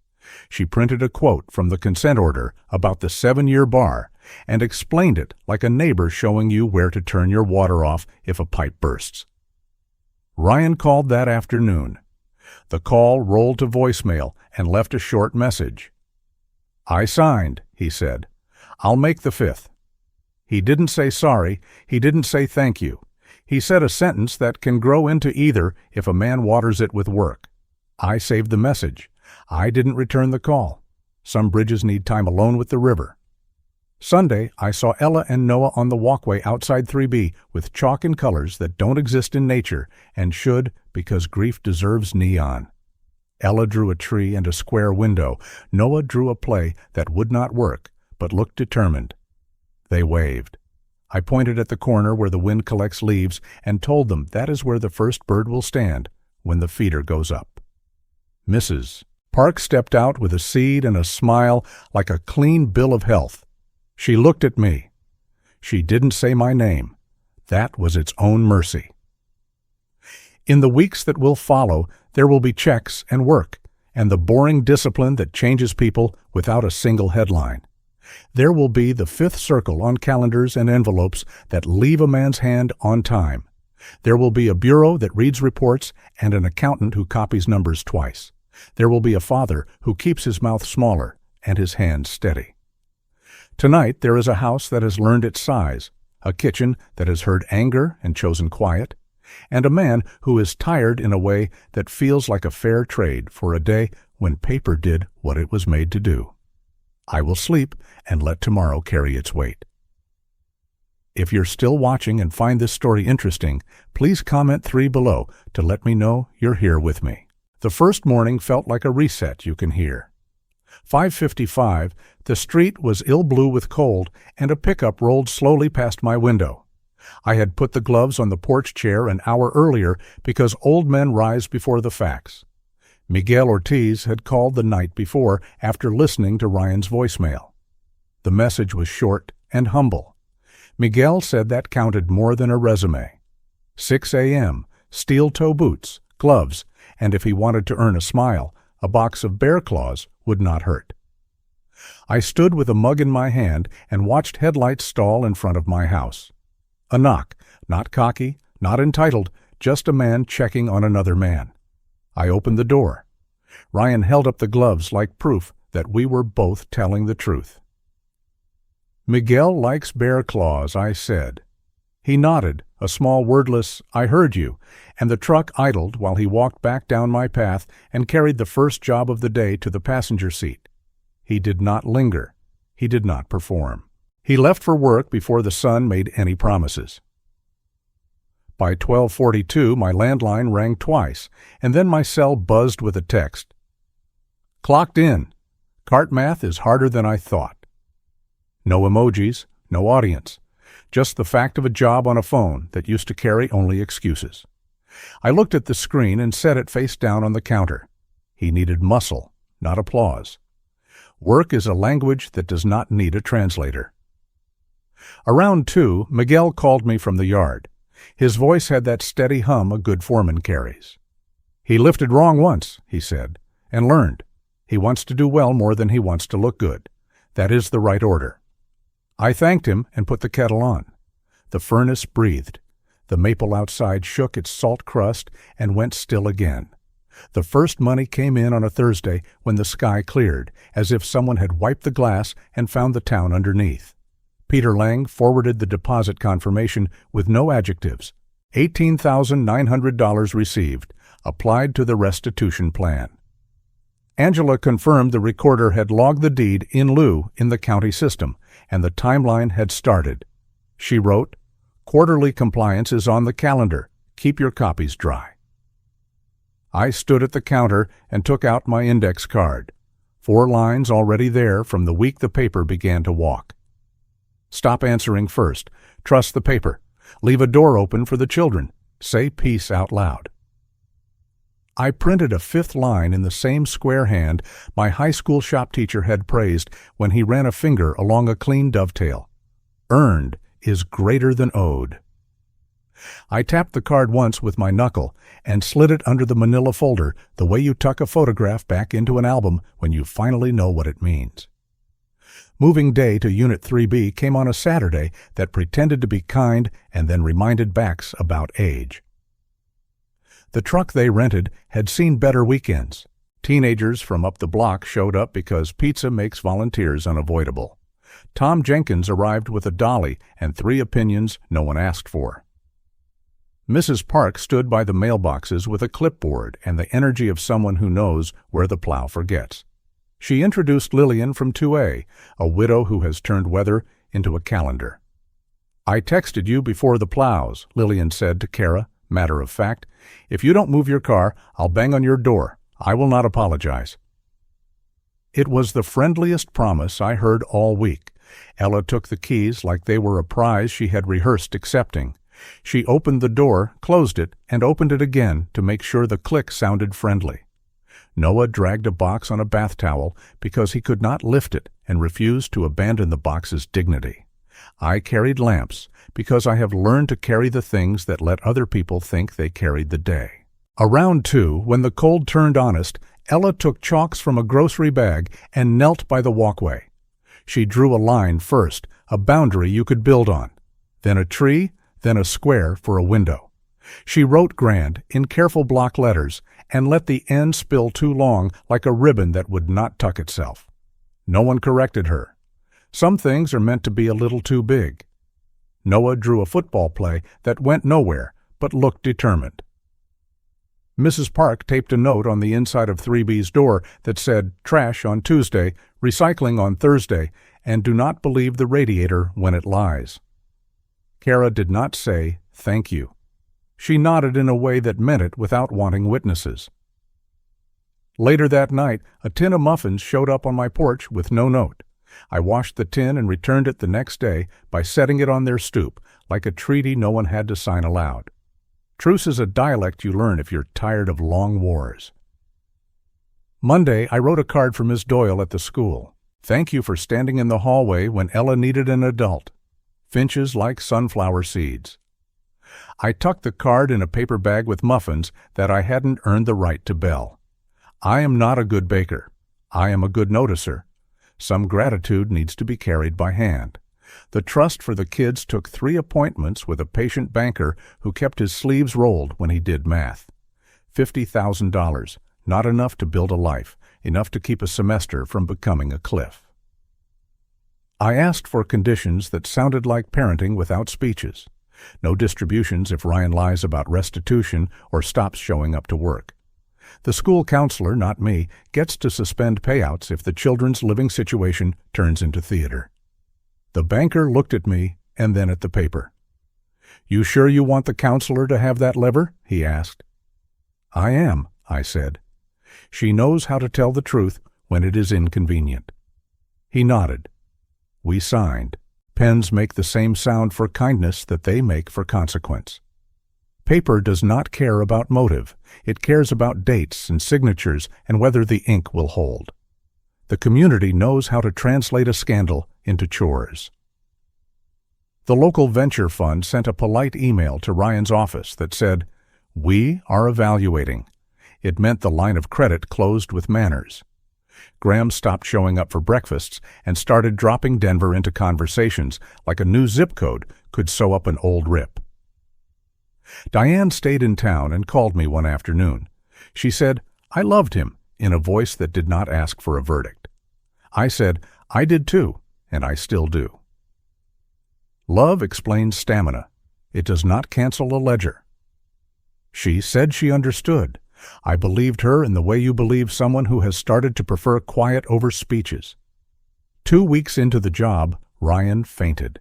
She printed a quote from the consent order about the 7-year bar and explained it like a neighbor showing you where to turn your water off if a pipe bursts. Ryan called that afternoon. The call rolled to voicemail and left a short message. "I signed," he said. "I'll make the 5th. He didn't say sorry. He didn't say thank you. He said a sentence that can grow into either if a man waters it with work. I saved the message. I didn't return the call. Some bridges need time alone with the river. Sunday, I saw Ella and Noah on the walkway outside 3B with chalk and colors that don't exist in nature and should because grief deserves neon. Ella drew a tree and a square window. Noah drew a play that would not work, but looked determined. They waved. I pointed at the corner where the wind collects leaves and told them that is where the first bird will stand when the feeder goes up. Mrs. Park stepped out with a seed and a smile like a clean bill of health. She looked at me. She didn't say my name. That was its own mercy. In the weeks that will follow, there will be checks and work, and the boring discipline that changes people without a single headline. There will be the 5th circle on calendars and envelopes that leave a man's hand on time. There will be a bureau that reads reports and an accountant who copies numbers twice. There will be a father who keeps his mouth smaller and his hands steady. Tonight there is a house that has learned its size, a kitchen that has heard anger and chosen quiet, and a man who is tired in a way that feels like a fair trade for a day when paper did what it was made to do. I will sleep and let tomorrow carry its weight. If you're still watching and find this story interesting, please comment 3 below to let me know you're here with me. The first morning felt like a reset you can hear. 5:55, the street was ill blue with cold, and a pickup rolled slowly past my window. I had put the gloves on the porch chair an hour earlier because old men rise before the facts. Miguel Ortiz had called the night before after listening to Ryan's voicemail. The message was short and humble. Miguel said that counted more than a resume. 6 a.m., steel-toe boots, gloves, and if he wanted to earn a smile, a box of bear claws would not hurt. I stood with a mug in my hand and watched headlights stall in front of my house. A knock, not cocky, Not entitled, just a man checking on another man. I opened the door. Ryan held up the gloves like proof that we were both telling the truth. "Miguel likes bear claws," I said. He nodded, a small wordless, "I heard you," and the truck idled while he walked back down my path and carried the first job of the day to the passenger seat. He did not linger. He did not perform. He left for work before the sun made any promises. By 12:42, my landline rang twice, and then my cell buzzed with a text. "Clocked in. Cart math is harder than I thought." No emojis, no audience. Just the fact of a job on a phone that used to carry only excuses. I looked at the screen and set it face down on the counter. He needed muscle, not applause. Work is a language that does not need a translator. Around 2, Miguel called me from the yard. His voice had that steady hum a good foreman carries. "He lifted wrong once," he said, "and learned. He wants to do well more than he wants to look good. That is the right order." I thanked him and put the kettle on. The furnace breathed. The maple outside shook its salt crust and went still again. The first money came in on a Thursday when the sky cleared, as if someone had wiped the glass and found the town underneath. Peter Lang forwarded the deposit confirmation with no adjectives. $18,900 received, applied to the restitution plan. Angela confirmed the recorder had logged the deed in lieu in the county system, and the timeline had started. She wrote, "Quarterly compliance is on the calendar. Keep your copies dry." I stood at the counter and took out my index card. 4 lines already there from the week the paper began to walk. Stop answering first. Trust the paper. Leave a door open for the children. Say peace out loud. I printed a 5th line in the same square hand my high school shop teacher had praised when he ran a finger along a clean dovetail. Earned is greater than owed. I tapped the card once with my knuckle and slid it under the manila folder the way you tuck a photograph back into an album when you finally know what it means. Moving day to Unit 3B came on a Saturday that pretended to be kind and then reminded backs about age. The truck they rented had seen better weekends. Teenagers from up the block showed up because pizza makes volunteers unavoidable. Tom Jenkins arrived with a dolly and 3 opinions no one asked for. Mrs. Park stood by the mailboxes with a clipboard and the energy of someone who knows where the plow forgets. She introduced Lillian from 2A, a widow who has turned weather into a calendar. "I texted you before the plows," Lillian said to Kara, matter of fact. "If you don't move your car, I'll bang on your door. I will not apologize." It was the friendliest promise I heard all week. Ella took the keys like they were a prize she had rehearsed accepting. She opened the door, closed it, and opened it again to make sure the click sounded friendly. Noah dragged a box on a bath towel because he could not lift it and refused to abandon the box's dignity. I carried lamps because I have learned to carry the things that let other people think they carried the day. Around 2, when the cold turned honest, Ella took chalks from a grocery bag and knelt by the walkway. She drew a line first, a boundary you could build on, then a tree, then a square for a window. She wrote grand, in careful block letters, and let the end spill too long like a ribbon that would not tuck itself. No one corrected her. Some things are meant to be a little too big. Noah drew a football play that went nowhere, but looked determined. Mrs. Park taped a note on the inside of 3B's door that said, "Trash on Tuesday, recycling on Thursday, and do not believe the radiator when it lies." Kara did not say, "Thank you." She nodded in a way that meant it without wanting witnesses. Later that night, a tin of muffins showed up on my porch with no note. I washed the tin and returned it the next day by setting it on their stoop, like a treaty no one had to sign aloud. Truce is a dialect you learn if you're tired of long wars. Monday, I wrote a card for Miss Doyle at the school. "Thank you for standing in the hallway when Ella needed an adult. Finches like sunflower seeds." I tucked the card in a paper bag with muffins that I hadn't earned the right to bell. I am not a good baker. I am a good noticer. Some gratitude needs to be carried by hand. The trust for the kids took 3 appointments with a patient banker who kept his sleeves rolled when he did math. $50,000, not enough to build a life, enough to keep a semester from becoming a cliff. I asked for conditions that sounded like parenting without speeches. No distributions if Ryan lies about restitution or stops showing up to work. The school counselor, not me, gets to suspend payouts if the children's living situation turns into theater. The banker looked at me and then at the paper. "You sure you want the counselor to have that lever?" he asked. "I am," I said. "She knows how to tell the truth when it is inconvenient." He nodded. We signed. Pens make the same sound for kindness that they make for consequence. Paper does not care about motive. It cares about dates and signatures and whether the ink will hold. The community knows how to translate a scandal into chores. The local venture fund sent a polite email to Ryan's office that said, "We are evaluating." It meant the line of credit closed with manners. Graham stopped showing up for breakfasts and started dropping Denver into conversations like a new zip code could sew up an old rip. Diane stayed in town and called me one afternoon. She said, "I loved him," in a voice that did not ask for a verdict. I said, "I did too, and I still do." Love explains stamina. It does not cancel a ledger. She said she understood. I believed her in the way you believe someone who has started to prefer quiet over speeches. 2 weeks into the job, Ryan fainted.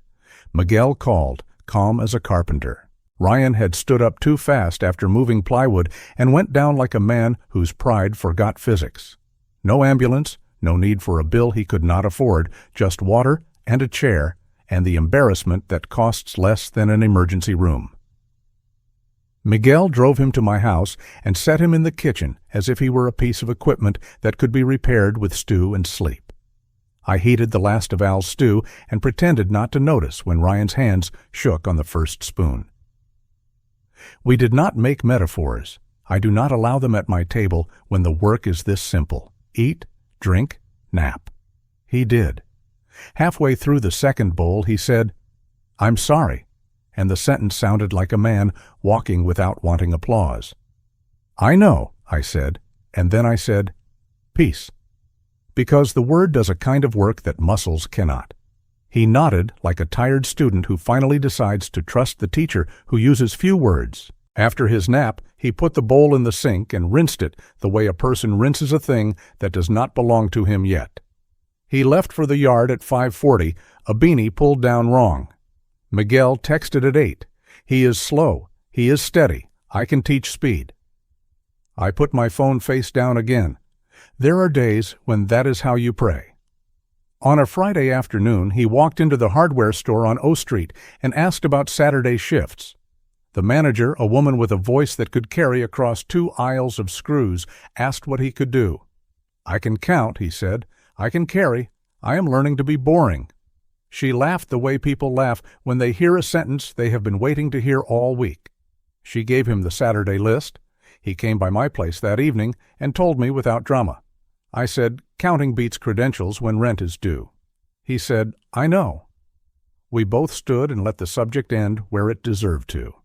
Miguel called, calm as a carpenter. Ryan had stood up too fast after moving plywood and went down like a man whose pride forgot physics. No ambulance, no need for a bill he could not afford, just water and a chair and the embarrassment that costs less than an emergency room. Miguel drove him to my house and set him in the kitchen as if he were a piece of equipment that could be repaired with stew and sleep. I heated the last of Al's stew and pretended not to notice when Ryan's hands shook on the first spoon. We did not make metaphors. I do not allow them at my table when the work is this simple. Eat, drink, nap. He did. Halfway through the second bowl, he said, "I'm sorry," and the sentence sounded like a man walking without wanting applause. "I know," I said, and then I said, "Peace," because the word does a kind of work that muscles cannot. He nodded like a tired student who finally decides to trust the teacher who uses few words. After his nap, he put the bowl in the sink and rinsed it the way a person rinses a thing that does not belong to him yet. He left for the yard at 5:40, a beanie pulled down wrong. Miguel texted at 8. "He is slow. He is steady. I can teach speed." I put my phone face down again. There are days when that is how you pray. On a Friday afternoon, he walked into the hardware store on O Street and asked about Saturday shifts. The manager, a woman with a voice that could carry across 2 aisles of screws, asked what he could do. "I can count," he said. "I can carry. I am learning to be boring." She laughed the way people laugh when they hear a sentence they have been waiting to hear all week. She gave him the Saturday list. He came by my place that evening and told me without drama. I said, "Counting beats credentials when rent is due." He said, "I know." We both stood and let the subject end where it deserved to.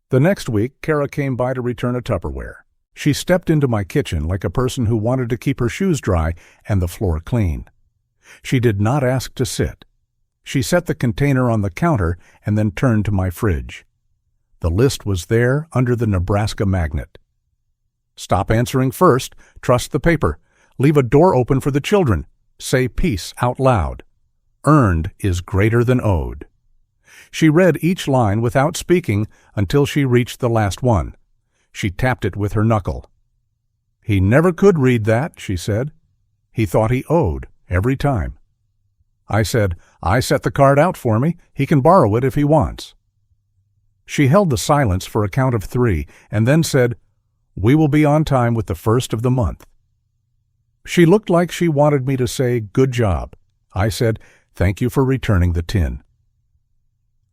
The next week, Kara came by to return a Tupperware. She stepped into my kitchen like a person who wanted to keep her shoes dry and the floor clean. She did not ask to sit. She set the container on the counter and then turned to my fridge. The list was there under the Nebraska magnet. "Stop answering first. Trust the paper. Leave a door open for the children. Say peace out loud. Earned is greater than owed." She read each line without speaking until she reached the last one. She tapped it with her knuckle. "He never could read that," she said. "He thought he owed every time." I said, "I set the card out for me. He can borrow it if he wants." She held the silence for a count of 3 and then said, "We will be on time with the first of the month." She looked like she wanted me to say, "Good job." I said, "Thank you for returning the tin."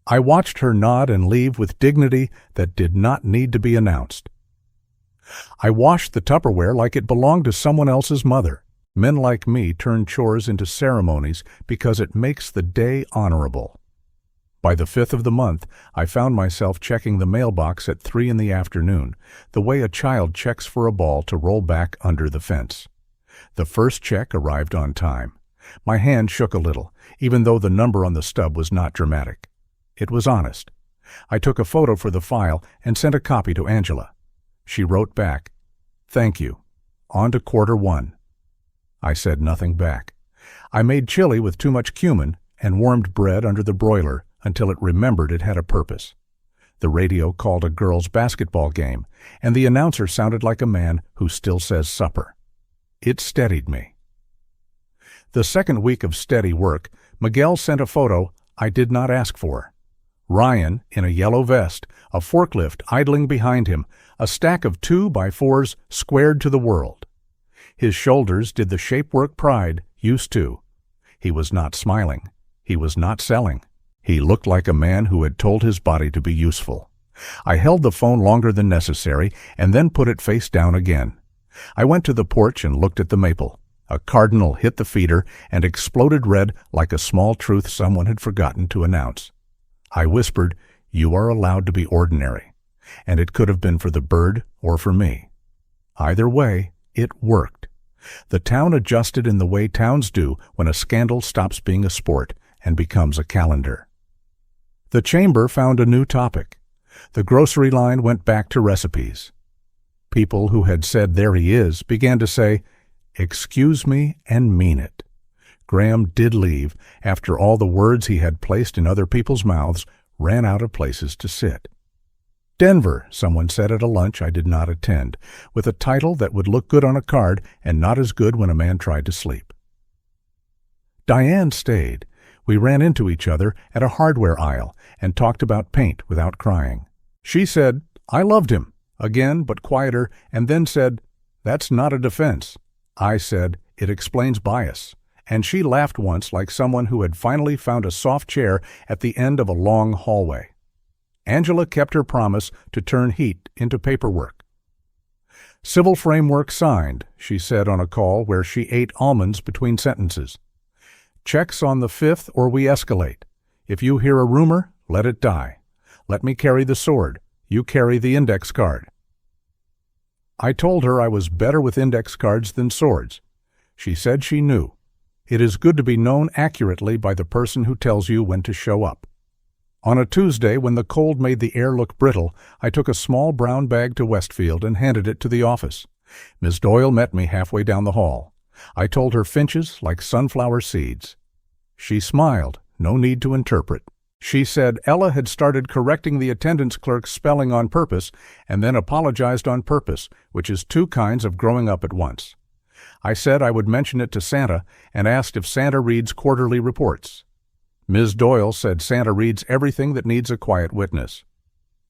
I watched her nod and leave with dignity that did not need to be announced. I washed the Tupperware like it belonged to someone else's mother. Men like me turn chores into ceremonies because it makes the day honorable. By the 5th of the month, I found myself checking the mailbox at 3 in the afternoon, the way a child checks for a ball to roll back under the fence. The first check arrived on time. My hand shook a little, even though the number on the stub was not dramatic. It was honest. I took a photo for the file and sent a copy to Angela. She wrote back, "Thank you. On to Q1. I said nothing back. I made chili with too much cumin and warmed bread under the broiler until it remembered it had a purpose. The radio called a girls' basketball game, and the announcer sounded like a man who still says supper. It steadied me. The second week of steady work, Miguel sent a photo I did not ask for. Ryan, in a yellow vest, a forklift idling behind him, a stack of 2x4s squared to the world. His shoulders did the shapework pride used to. He was not smiling. He was not selling. He looked like a man who had told his body to be useful. I held the phone longer than necessary and then put it face down again. I went to the porch and looked at the maple. A cardinal hit the feeder and exploded red like a small truth someone had forgotten to announce. I whispered, "You are allowed to be ordinary," and it could have been for the bird or for me. Either way, it worked. The town adjusted in the way towns do when a scandal stops being a sport and becomes a calendar. The chamber found a new topic. The grocery line went back to recipes. People who had said "there he is" began to say, "Excuse me," and mean it. Graham did leave after all the words he had placed in other people's mouths ran out of places to sit. Denver, someone said at a lunch I did not attend, with a title that would look good on a card and not as good when a man tried to sleep. Diane stayed. We ran into each other at a hardware aisle and talked about paint without crying. She said, "I loved him," again but quieter, and then said, "That's not a defense." I said, "It explains bias." And she laughed once like someone who had finally found a soft chair at the end of a long hallway. Angela kept her promise to turn heat into paperwork. "Civil framework signed," she said on a call where she ate almonds between sentences. "Checks on the 5th or we escalate. If you hear a rumor, let it die. Let me carry the sword. You carry the index card." I told her I was better with index cards than swords. She said she knew. It is good to be known accurately by the person who tells you when to show up. On a Tuesday, when the cold made the air look brittle, I took a small brown bag to Westfield and handed it to the office. Ms. Doyle met me halfway down the hall. I told her finches like sunflower seeds. She smiled, no need to interpret. She said Ella had started correcting the attendance clerk's spelling on purpose and then apologized on purpose, which is two kinds of growing up at once. I said I would mention it to Santa and asked if Santa reads quarterly reports. Ms. Doyle said Santa reads everything that needs a quiet witness.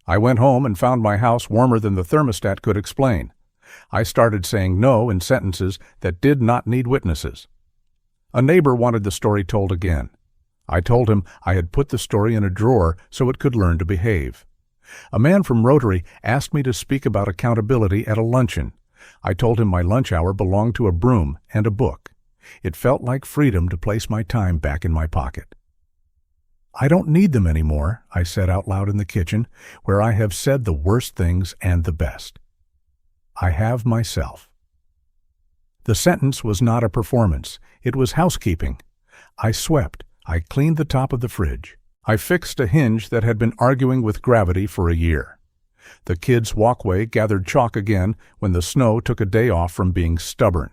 I went home and found my house warmer than the thermostat could explain. I started saying no in sentences that did not need witnesses. A neighbor wanted the story told again. I told him I had put the story in a drawer so it could learn to behave. A man from Rotary asked me to speak about accountability at a luncheon. I told him my lunch hour belonged to a broom and a book. It felt like freedom to place my time back in my pocket. "I don't need them anymore," I said out loud in the kitchen, where I have said the worst things and the best. I have myself. The sentence was not a performance. It was housekeeping. I swept. I cleaned the top of the fridge. I fixed a hinge that had been arguing with gravity for a year. The kids' walkway gathered chalk again when the snow took a day off from being stubborn.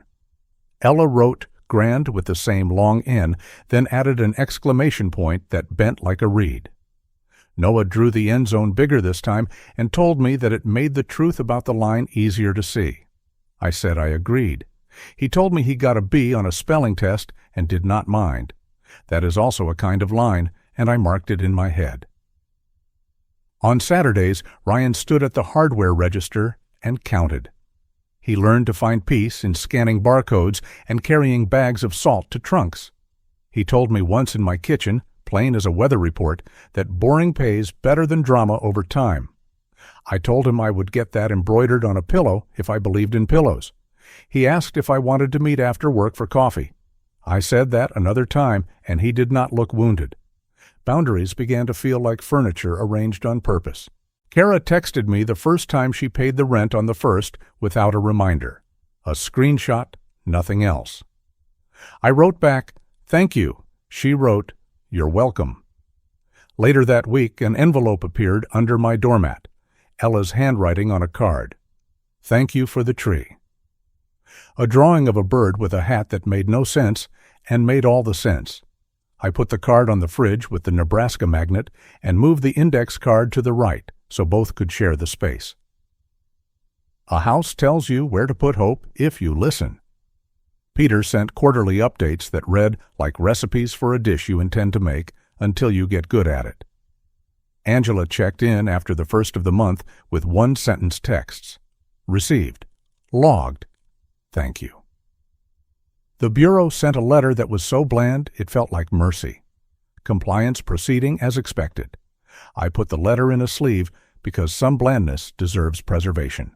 Ella wrote "grand" with the same long N, then added an exclamation point that bent like a reed. Noah drew the end zone bigger this time and told me that it made the truth about the line easier to see. I said I agreed. He told me he got a B on a spelling test and did not mind. That is also a kind of line, and I marked it in my head. On Saturdays, Ryan stood at the hardware register and counted. He learned to find peace in scanning barcodes and carrying bags of salt to trunks. He told me once in my kitchen, plain as a weather report, that boring pays better than drama over time. I told him I would get that embroidered on a pillow if I believed in pillows. He asked if I wanted to meet after work for coffee. I said that another time, and he did not look wounded. Boundaries began to feel like furniture arranged on purpose. Kara texted me the first time she paid the rent on the 1st without a reminder. A screenshot, nothing else. I wrote back, "Thank you." She wrote, "You're welcome." Later that week, an envelope appeared under my doormat, Ella's handwriting on a card. "Thank you for the tree." A drawing of a bird with a hat that made no sense and made all the sense. I put the card on the fridge with the Nebraska magnet and moved the index card to the right so both could share the space. A house tells you where to put hope if you listen. Peter sent quarterly updates that read like recipes for a dish you intend to make until you get good at it. Angela checked in after the first of the month with one-sentence texts. Received. Logged. Thank you. The Bureau sent a letter that was so bland it felt like mercy. Compliance proceeding as expected. I put the letter in a sleeve because some blandness deserves preservation.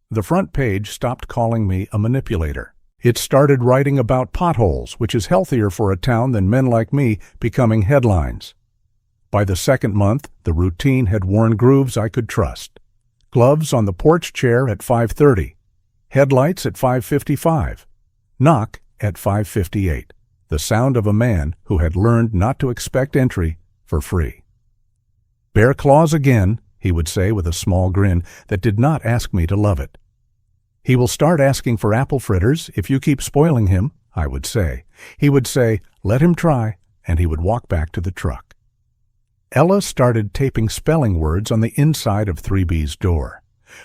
The front page stopped calling me a manipulator. It started writing about potholes, which is healthier for a town than men like me becoming headlines. By the second month, the routine had worn grooves I could trust. Gloves on the porch chair at 5:30. Headlights at 5:55. Knock at 5:58. The sound of a man who had learned not to expect entry for free. "Bear claws again," he would say with a small grin that did not ask me to love it. "He will start asking for apple fritters if you keep spoiling him," I would say. He would say, "Let him try," and he would walk back to the truck. Ella started taping spelling words on the inside of 3B's door.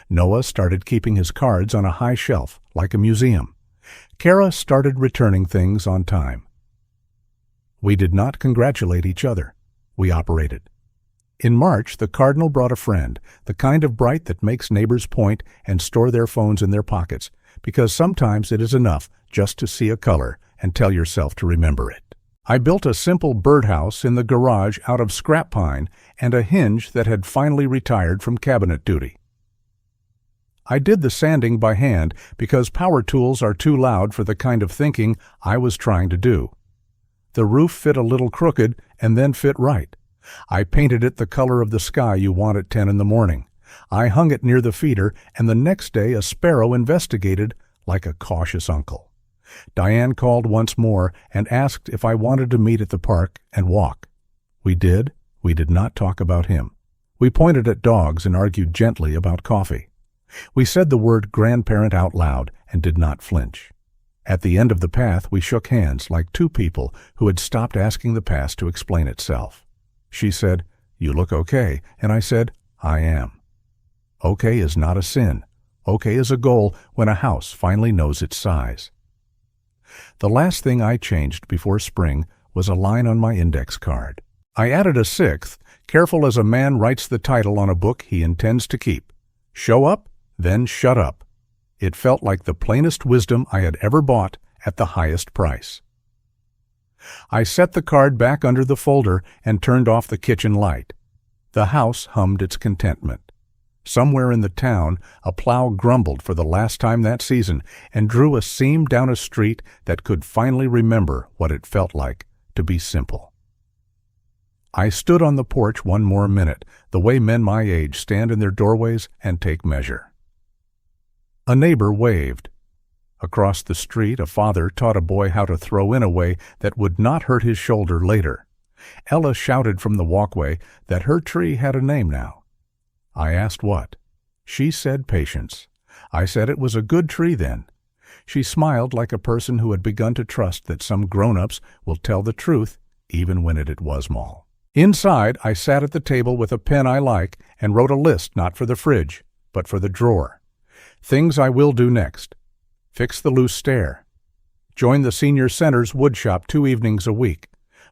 Noah started keeping his cards on a high shelf, like a museum. Kara started returning things on time. We did not congratulate each other. We operated. In March, the Cardinal brought a friend, the kind of bright that makes neighbors point and store their phones in their pockets, because sometimes it is enough just to see a color and tell yourself to remember it. I built a simple birdhouse in the garage out of scrap pine and a hinge that had finally retired from cabinet duty. I did the sanding by hand because power tools are too loud for the kind of thinking I was trying to do. The roof fit a little crooked and then fit right. I painted it the color of the sky you want at 10 in the morning. I hung it near the feeder, and the next day a sparrow investigated like a cautious uncle. Diane called once more and asked if I wanted to meet at the park and walk. We did. We did not talk about him. We pointed at dogs and argued gently about coffee. We said the word grandparent out loud and did not flinch. At the end of the path, we shook hands like two people who had stopped asking the past to explain itself. She said, "You look okay," and I said, "I am." Okay is not a sin. Okay is a goal when a house finally knows its size. The last thing I changed before spring was a line on my index card. I added a sixth, careful as a man writes the title on a book he intends to keep. Show up, then shut up. It felt like the plainest wisdom I had ever bought at the highest price. I set the card back under the folder and turned off the kitchen light. The house hummed its contentment. Somewhere in the town, a plow grumbled for the last time that season and drew a seam down a street that could finally remember what it felt like to be simple. I stood on the porch one more minute, the way men my age stand in their doorways and take measure. A neighbor waved. Across the street, a father taught a boy how to throw in a way that would not hurt his shoulder later. Ella shouted from the walkway that her tree had a name now. I asked what. She said patience. I said it was a good tree then. She smiled like a person who had begun to trust that some grown-ups will tell the truth even when it was small. Inside, I sat at the table with a pen I like and wrote a list not for the fridge, but for the drawer. Things I will do next. Fix the loose stair. Join the senior center's woodshop 2 evenings a week.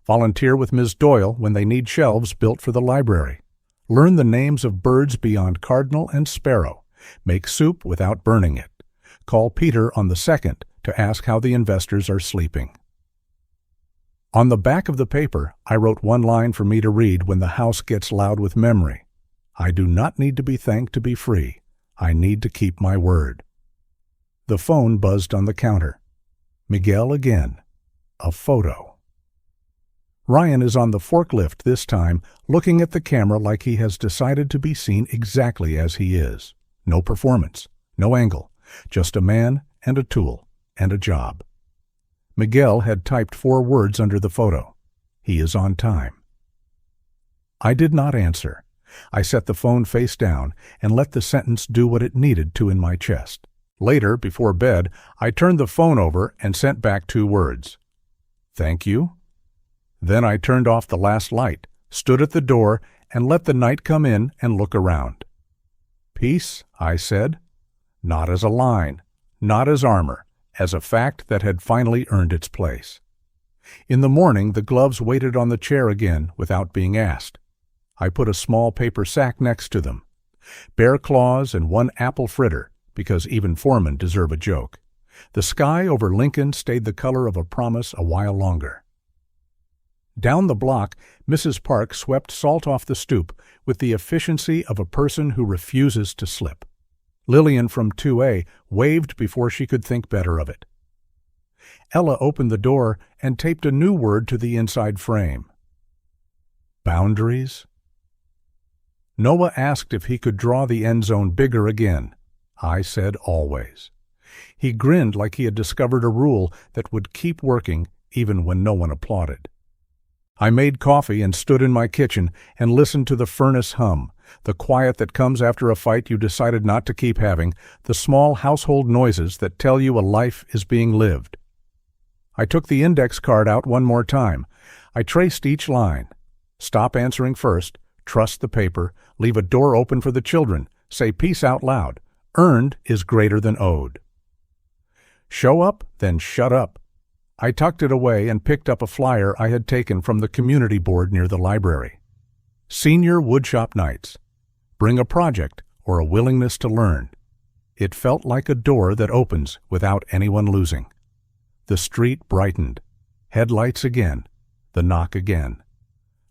Volunteer with Ms. Doyle when they need shelves built for the library. Learn the names of birds beyond cardinal and sparrow. Make soup without burning it. Call Peter on the 2nd to ask how the investors are sleeping. On the back of the paper, I wrote one line for me to read when the house gets loud with memory. I do not need to be thanked to be free. I need to keep my word. The phone buzzed on the counter. Miguel again. A photo. Ryan is on the forklift this time, looking at the camera like he has decided to be seen exactly as he is. No performance, no angle, just a man and a tool and a job. Miguel had typed 4 words under the photo. He is on time. I did not answer. I set the phone face down and let the sentence do what it needed to in my chest. Later, before bed, I turned the phone over and sent back 2 words. Thank you. Then I turned off the last light, stood at the door, and let the night come in and look around. Peace, I said. Not as a line, not as armor, as a fact that had finally earned its place. In the morning, the gloves waited on the chair again without being asked. I put a small paper sack next to them. Bear claws and 1 apple fritter, because even foremen deserve a joke. The sky over Lincoln stayed the color of a promise a while longer. Down the block, Mrs. Park swept salt off the stoop with the efficiency of a person who refuses to slip. Lillian from 2A waved before she could think better of it. Ella opened the door and taped a new word to the inside frame. Boundaries? Noah asked if he could draw the end zone bigger again. I said always. He grinned like he had discovered a rule that would keep working even when no one applauded. I made coffee and stood in my kitchen and listened to the furnace hum, the quiet that comes after a fight you decided not to keep having, the small household noises that tell you a life is being lived. I took the index card out one more time. I traced each line. Stop answering first, trust the paper, leave a door open for the children, say peace out loud. Earned is greater than owed. Show up, then shut up. I tucked it away and picked up a flyer I had taken from the community board near the library. Senior Woodshop Nights. Bring a project or a willingness to learn. It felt like a door that opens without anyone losing. The street brightened. Headlights again. The knock again.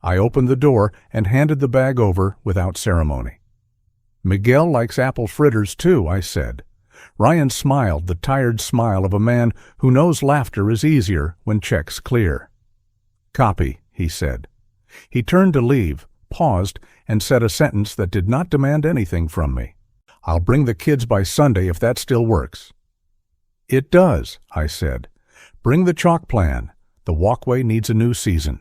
I opened the door and handed the bag over without ceremony. Miguel likes apple fritters too, I said. Ryan smiled, the tired smile of a man who knows laughter is easier when checks clear. Copy, he said. He turned to leave, paused, and said a sentence that did not demand anything from me. I'll bring the kids by Sunday if that still works. It does, I said. Bring the chalk plan. The walkway needs a new season.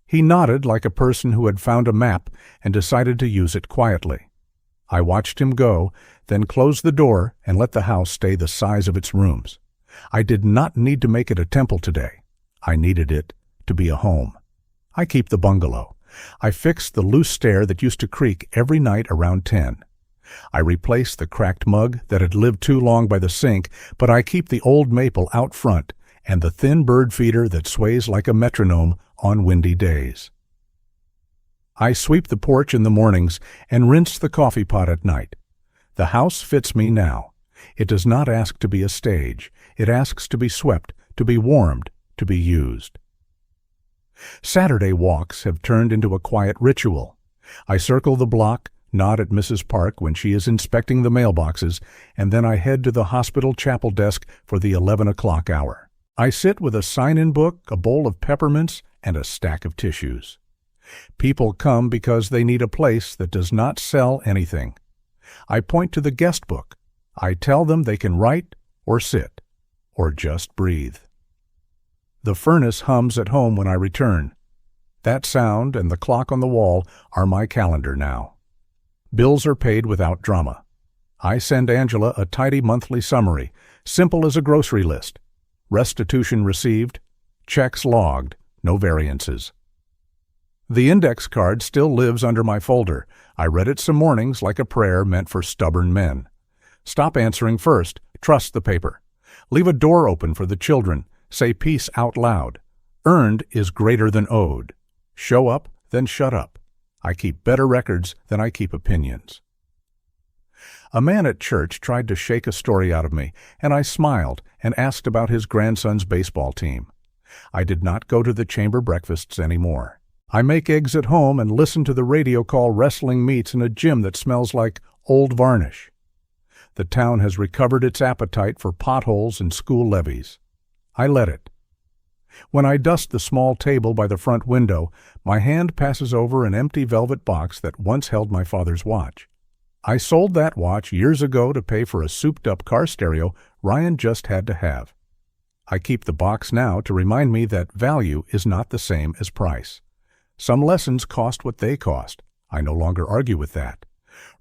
He nodded like a person who had found a map and decided to use it quietly. I watched him go, then closed the door and let the house stay the size of its rooms. I did not need to make it a temple today. I needed it to be a home. I keep the bungalow. I fixed the loose stair that used to creak every night around 10. I replaced the cracked mug that had lived too long by the sink, but I keep the old maple out front and the thin bird feeder that sways like a metronome on windy days. I sweep the porch in the mornings and rinse the coffee pot at night. The house fits me now. It does not ask to be a stage. It asks to be swept, to be warmed, to be used. Saturday walks have turned into a quiet ritual. I circle the block, nod at Mrs. Park when she is inspecting the mailboxes, and then I head to the hospital chapel desk for the 11 o'clock hour. I sit with a sign-in book, a bowl of peppermints, and a stack of tissues. People come because they need a place that does not sell anything. I point to the guest book. I tell them they can write or sit or just breathe. The furnace hums at home when I return. That sound and the clock on the wall are my calendar now. Bills are paid without drama. I send Angela a tidy monthly summary, simple as a grocery list. Restitution received, checks logged, no variances. The index card still lives under my folder. I read it some mornings like a prayer meant for stubborn men. Stop answering first. Trust the paper. Leave a door open for the children. Say peace out loud. Earned is greater than owed. Show up, then shut up. I keep better records than I keep opinions. A man at church tried to shake a story out of me, and I smiled and asked about his grandson's baseball team. I did not go to the chamber breakfasts anymore. I make eggs at home and listen to the radio call wrestling meets in a gym that smells like old varnish. The town has recovered its appetite for potholes and school levies. I let it. When I dust the small table by the front window, my hand passes over an empty velvet box that once held my father's watch. I sold that watch years ago to pay for a souped-up car stereo Ryan just had to have. I keep the box now to remind me that value is not the same as price. Some lessons cost what they cost. I no longer argue with that.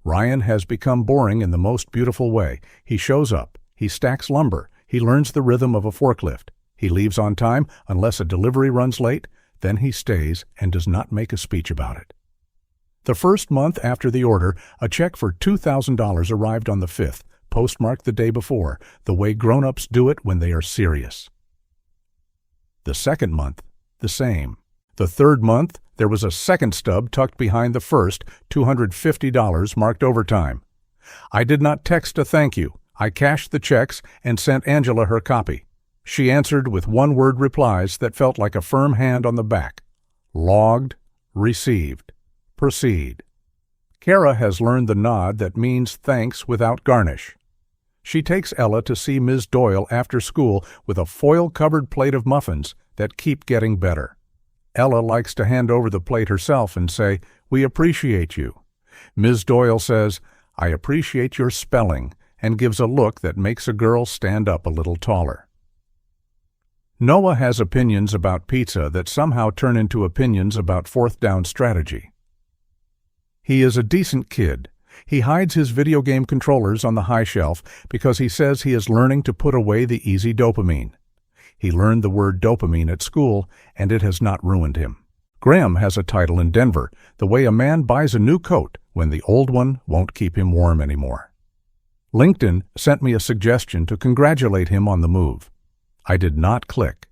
Ryan has become boring in the most beautiful way. He shows up. He stacks lumber. He learns the rhythm of a forklift. He leaves on time unless a delivery runs late. Then he stays and does not make a speech about it. The first month after the order, a check for $2,000 arrived on the 5th, postmarked the day before, the way grown-ups do it when they are serious. The second month, the same. The third month, there was a second stub tucked behind the first, $250 marked overtime. I did not text a thank you. I cashed the checks and sent Angela her copy. She answered with one-word replies that felt like a firm hand on the back. Logged, received, proceed. Kara has learned the nod that means thanks without garnish. She takes Ella to see Ms. Doyle after school with a foil-covered plate of muffins that keep getting better. Ella likes to hand over the plate herself and say, "We appreciate you." Ms. Doyle says, "I appreciate your spelling," and gives a look that makes a girl stand up a little taller. Noah has opinions about pizza that somehow turn into opinions about fourth down strategy. He is a decent kid. He hides his video game controllers on the high shelf because he says he is learning to put away the easy dopamine. He learned the word dopamine at school, and it has not ruined him. Graham has a title in Denver, the way a man buys a new coat when the old one won't keep him warm anymore. LinkedIn sent me a suggestion to congratulate him on the move. I did not click.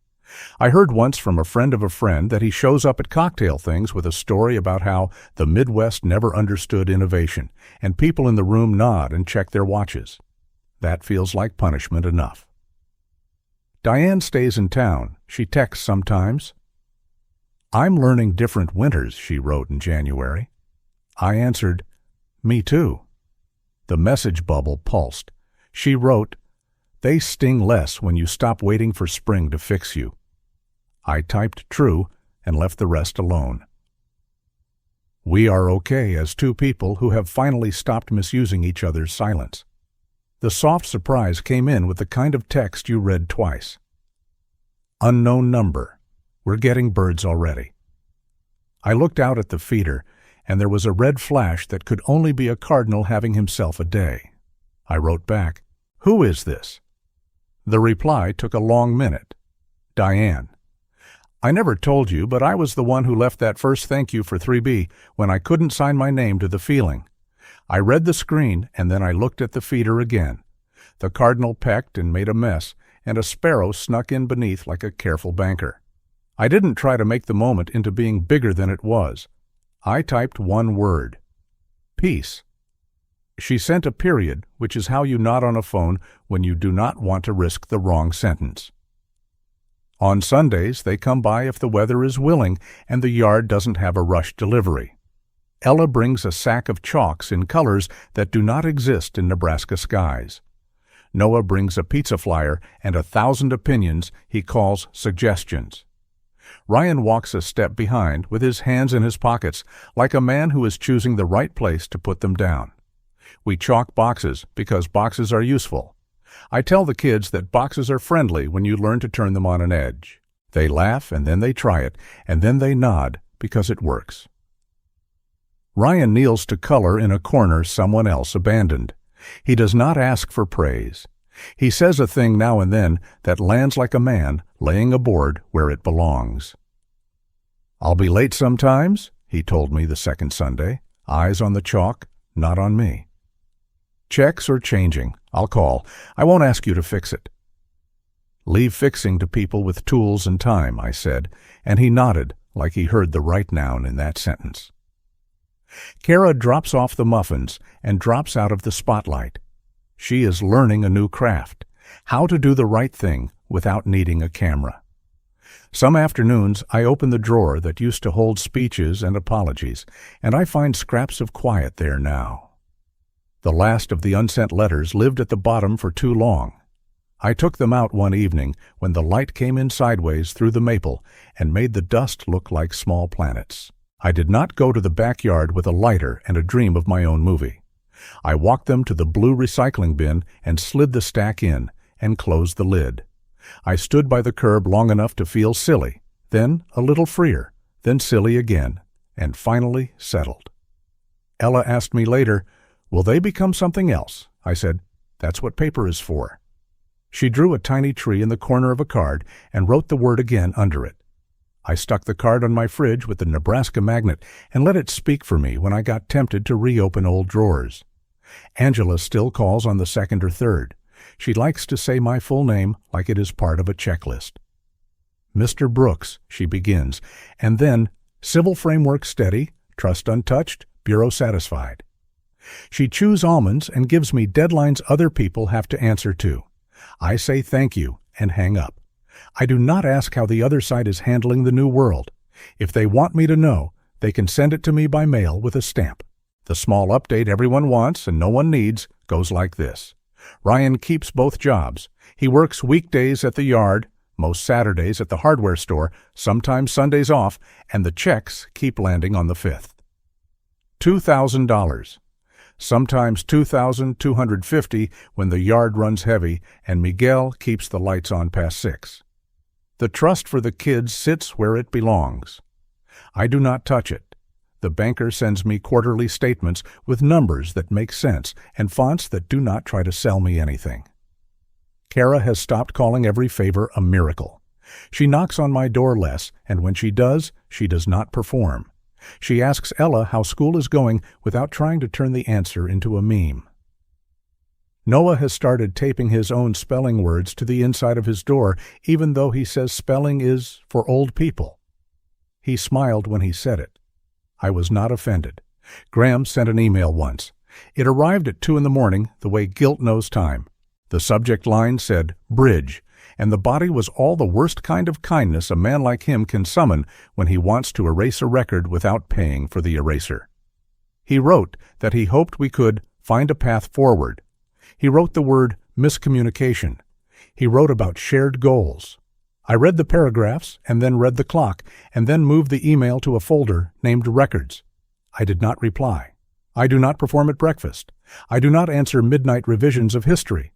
I heard once from a friend of a friend that he shows up at cocktail things with a story about how the Midwest never understood innovation, and people in the room nod and check their watches. That feels like punishment enough. Diane stays in town. She texts sometimes. "I'm learning different winters," she wrote in January. I answered, "Me too." The message bubble pulsed. She wrote, "They sting less when you stop waiting for spring to fix you." I typed true and left the rest alone. We are okay as two people who have finally stopped misusing each other's silence. The soft surprise came in with the kind of text you read twice. Unknown number. We're getting birds already. I looked out at the feeder, and there was a red flash that could only be a cardinal having himself a day. I wrote back, "Who is this?" The reply took a long minute. Diane. "I never told you, but I was the one who left that first thank you for 3B when I couldn't sign my name to the feeling. I read the screen, and then I looked at the feeder again. The cardinal pecked and made a mess, and a sparrow snuck in beneath like a careful banker. I didn't try to make the moment into being bigger than it was. I typed one word. Peace. She sent a period, which is how you nod on a phone when you do not want to risk the wrong sentence. On Sundays, they come by if the weather is willing and the yard doesn't have a rush delivery. Ella brings a sack of chalks in colors that do not exist in Nebraska skies. Noah brings a pizza flyer and 1,000 opinions he calls suggestions. Ryan walks a step behind with his hands in his pockets, like a man who is choosing the right place to put them down. We chalk boxes because boxes are useful. I tell the kids that boxes are friendly when you learn to turn them on an edge. They laugh, and then they try it, and then they nod because it works. Ryan kneels to color in a corner someone else abandoned. He does not ask for praise. He says a thing now and then that lands like a man laying a board where it belongs. "I'll be late sometimes," he told me the second Sunday, eyes on the chalk, not on me. "Checks are changing. I'll call. I won't ask you to fix it." "Leave fixing to people with tools and time," I said, and he nodded like he heard the right noun in that sentence. Kara drops off the muffins and drops out of the spotlight. She is learning a new craft, how to do the right thing without needing a camera. Some afternoons I open the drawer that used to hold speeches and apologies, and I find scraps of quiet there now. The last of the unsent letters lived at the bottom for too long. I took them out one evening when the light came in sideways through the maple and made the dust look like small planets. I did not go to the backyard with a lighter and a dream of my own movie. I walked them to the blue recycling bin and slid the stack in and closed the lid. I stood by the curb long enough to feel silly, then a little freer, then silly again, and finally settled. Ella asked me later, "Will they become something else?" I said, "That's what paper is for." She drew a tiny tree in the corner of a card and wrote the word again under it. I stuck the card on my fridge with the Nebraska magnet and let it speak for me when I got tempted to reopen old drawers. Angela still calls on the 2nd or 3rd. She likes to say my full name like it is part of a checklist. "Mr. Brooks," she begins, and then, "Civil framework steady, trust untouched, bureau satisfied." She chews almonds and gives me deadlines other people have to answer to. I say thank you and hang up. I do not ask how the other side is handling the new world. If they want me to know, they can send it to me by mail with a stamp. The small update everyone wants and no one needs goes like this. Ryan keeps both jobs. He works weekdays at the yard, most Saturdays at the hardware store, sometimes Sundays off, and the checks keep landing on the 5th. $2,000. Sometimes $2,250 when the yard runs heavy and Miguel keeps the lights on past 6. The trust for the kids sits where it belongs. I do not touch it. The banker sends me quarterly statements with numbers that make sense and fonts that do not try to sell me anything. Kara has stopped calling every favor a miracle. She knocks on my door less, and when she does not perform. She asks Ella how school is going without trying to turn the answer into a meme. Noah has started taping his own spelling words to the inside of his door, even though he says spelling is for old people. He smiled when he said it. I was not offended. Graham sent an email once. It arrived at 2 a.m, the way guilt knows time. The subject line said, "Bridge," and the body was all the worst kind of kindness a man like him can summon when he wants to erase a record without paying for the eraser. He wrote that he hoped we could find a path forward. He wrote the word miscommunication. He wrote about shared goals. I read the paragraphs and then read the clock and then moved the email to a folder named Records. I did not reply. I do not perform at breakfast. I do not answer midnight revisions of history.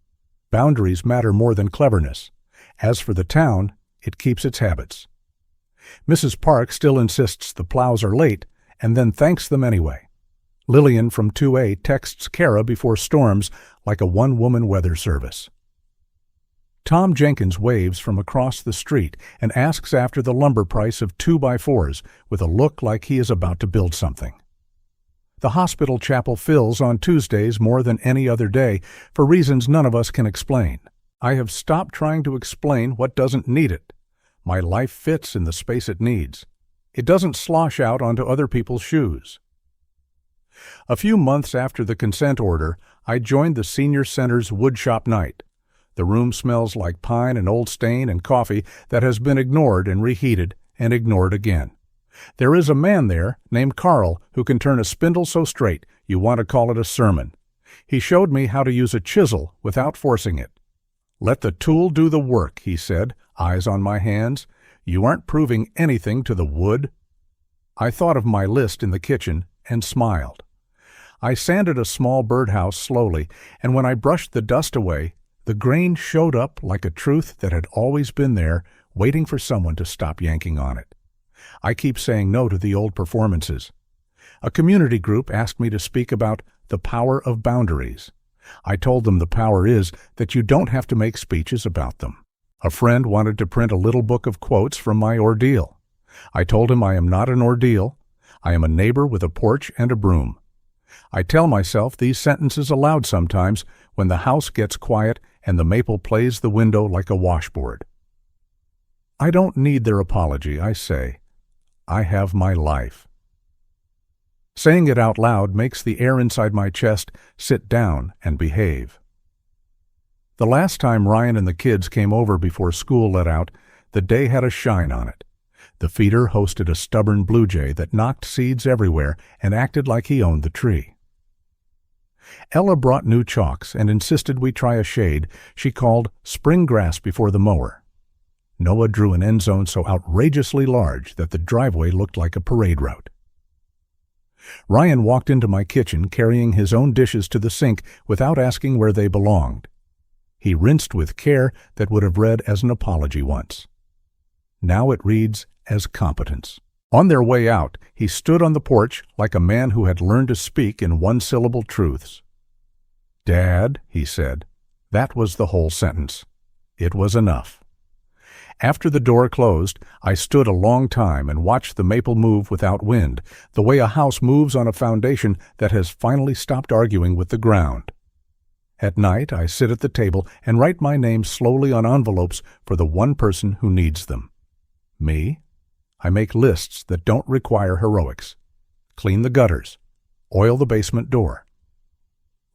Boundaries matter more than cleverness. As for the town, it keeps its habits. Mrs. Park still insists the plows are late and then thanks them anyway. Lillian from 2A texts Kara before storms like a one-woman weather service. Tom Jenkins waves from across the street and asks after the lumber price of 2x4s with a look like he is about to build something. The hospital chapel fills on Tuesdays more than any other day for reasons none of us can explain. I have stopped trying to explain what doesn't need it. My life fits in the space it needs. It doesn't slosh out onto other people's shoes. A few months after the consent order, I joined the senior center's woodshop night. The room smells like pine and old stain and coffee that has been ignored and reheated and ignored again. There is a man there named Carl who can turn a spindle so straight you want to call it a sermon. He showed me how to use a chisel without forcing it. "Let the tool do the work," he said, eyes on my hands. "You aren't proving anything to the wood." I thought of my list in the kitchen and smiled. I sanded a small birdhouse slowly, and when I brushed the dust away, the grain showed up like a truth that had always been there, waiting for someone to stop yanking on it. I keep saying no to the old performances. A community group asked me to speak about the power of boundaries. I told them the power is that you don't have to make speeches about them. A friend wanted to print a little book of quotes from my ordeal. I told him I am not an ordeal. I am a neighbor with a porch and a broom. I tell myself these sentences aloud sometimes when the house gets quiet and the maple plays the window like a washboard. I don't need their apology, I say. I have my life. Saying it out loud makes the air inside my chest sit down and behave. The last time Ryan and the kids came over before school let out, the day had a shine on it. The feeder hosted a stubborn blue jay that knocked seeds everywhere and acted like he owned the tree. Ella brought new chalks and insisted we try a shade she called spring grass before the mower. Noah drew an end zone so outrageously large that the driveway looked like a parade route. Ryan walked into my kitchen carrying his own dishes to the sink without asking where they belonged. He rinsed with care that would have read as an apology once. Now it reads as competence. On their way out, he stood on the porch like a man who had learned to speak in one-syllable truths. "Dad," he said. That was the whole sentence. It was enough. After the door closed, I stood a long time and watched the maple move without wind, the way a house moves on a foundation that has finally stopped arguing with the ground. At night, I sit at the table and write my name slowly on envelopes for the one person who needs them. Me? I make lists that don't require heroics. Clean the gutters. Oil the basement door.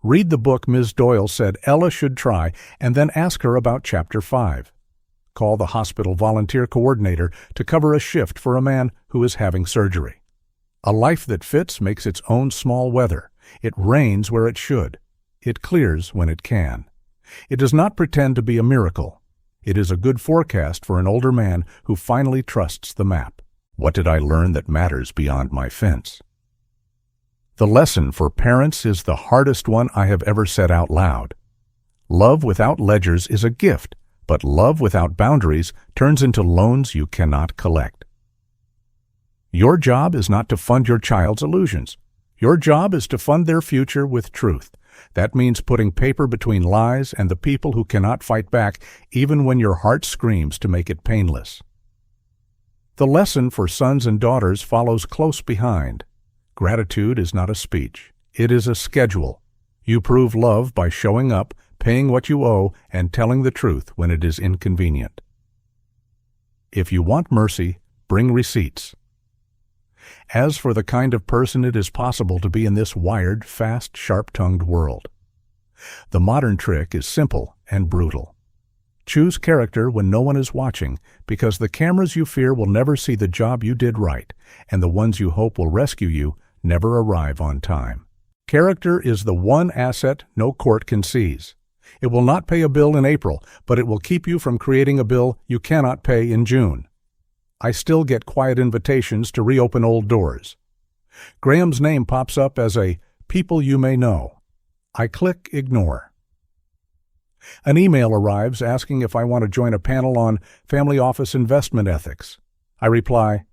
Read the book Ms. Doyle said Ella should try and then ask her about Chapter 5. Call the hospital volunteer coordinator to cover a shift for a man who is having surgery. A life that fits makes its own small weather. It rains where it should. It clears when it can. It does not pretend to be a miracle. It is a good forecast for an older man who finally trusts the map. What did I learn that matters beyond my fence? The lesson for parents is the hardest one I have ever said out loud. Love without ledgers is a gift, but love without boundaries turns into loans you cannot collect. Your job is not to fund your child's illusions. Your job is to fund their future with truth. That means putting paper between lies and the people who cannot fight back, even when your heart screams to make it painless. The lesson for sons and daughters follows close behind. Gratitude is not a speech. It is a schedule. You prove love by showing up, paying what you owe, and telling the truth when it is inconvenient. If you want mercy, bring receipts. As for the kind of person it is possible to be in this wired, fast, sharp-tongued world, the modern trick is simple and brutal. Choose character when no one is watching, because the cameras you fear will never see the job you did right, and the ones you hope will rescue you never arrive on time. Character is the one asset no court can seize. It will not pay a bill in April, but it will keep you from creating a bill you cannot pay in June. I still get quiet invitations to reopen old doors. Graham's name pops up as a people you may know. I click ignore. An email arrives asking if I want to join a panel on family office investment ethics. I reply,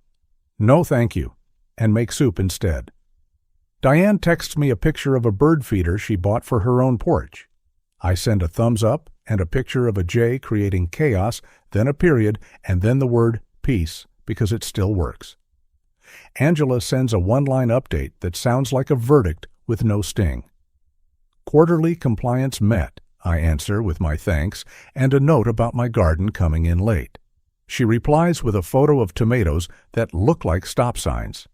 no thank you, and make soup instead. Diane texts me a picture of a bird feeder she bought for her own porch. I send a thumbs up and a picture of a J creating chaos, then a period, and then the word peace, because it still works. Angela sends a one-line update that sounds like a verdict with no sting. Quarterly compliance met, I answer with my thanks and a note about my garden coming in late. She replies with a photo of tomatoes that look like stop signs.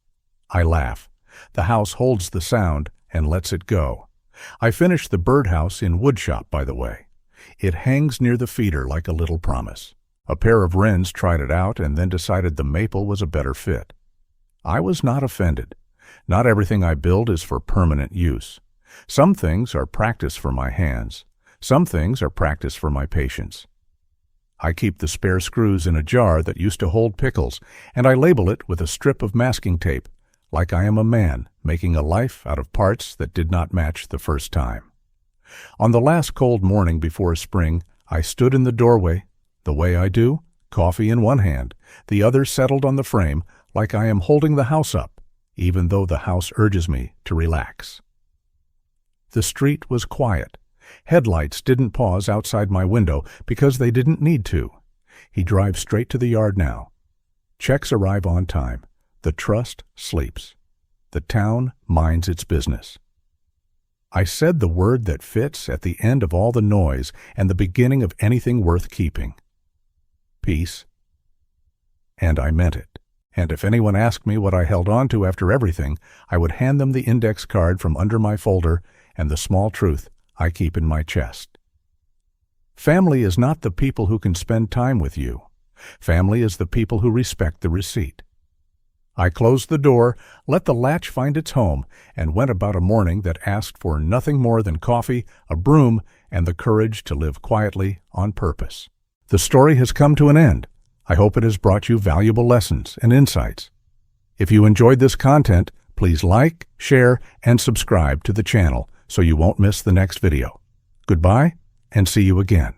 I laugh. The house holds the sound and lets it go. I finished the birdhouse in woodshop, by the way. It hangs near the feeder like a little promise. A pair of wrens tried it out and then decided the maple was a better fit. I was not offended. Not everything I build is for permanent use. Some things are practice for my hands. Some things are practice for my patience. I keep the spare screws in a jar that used to hold pickles, and I label it with a strip of masking tape, like I am a man making a life out of parts that did not match the first time. On the last cold morning before spring, I stood in the doorway, the way I do, coffee in one hand, the other settled on the frame, like I am holding the house up, even though the house urges me to relax. The street was quiet. Headlights didn't pause outside my window because they didn't need to. He drives straight to the yard now. Checks arrive on time. The trust sleeps. The town minds its business. I said the word that fits at the end of all the noise and the beginning of anything worth keeping. Peace. And I meant it. And if anyone asked me what I held on to after everything, I would hand them the index card from under my folder and the small truth I keep in my chest. Family is not the people who can spend time with you. Family is the people who respect the receipt. I closed the door, let the latch find its home, and went about a morning that asked for nothing more than coffee, a broom, and the courage to live quietly on purpose. The story has come to an end. I hope it has brought you valuable lessons and insights. If you enjoyed this content, please like, share, and subscribe to the channel so you won't miss the next video. Goodbye, and see you again.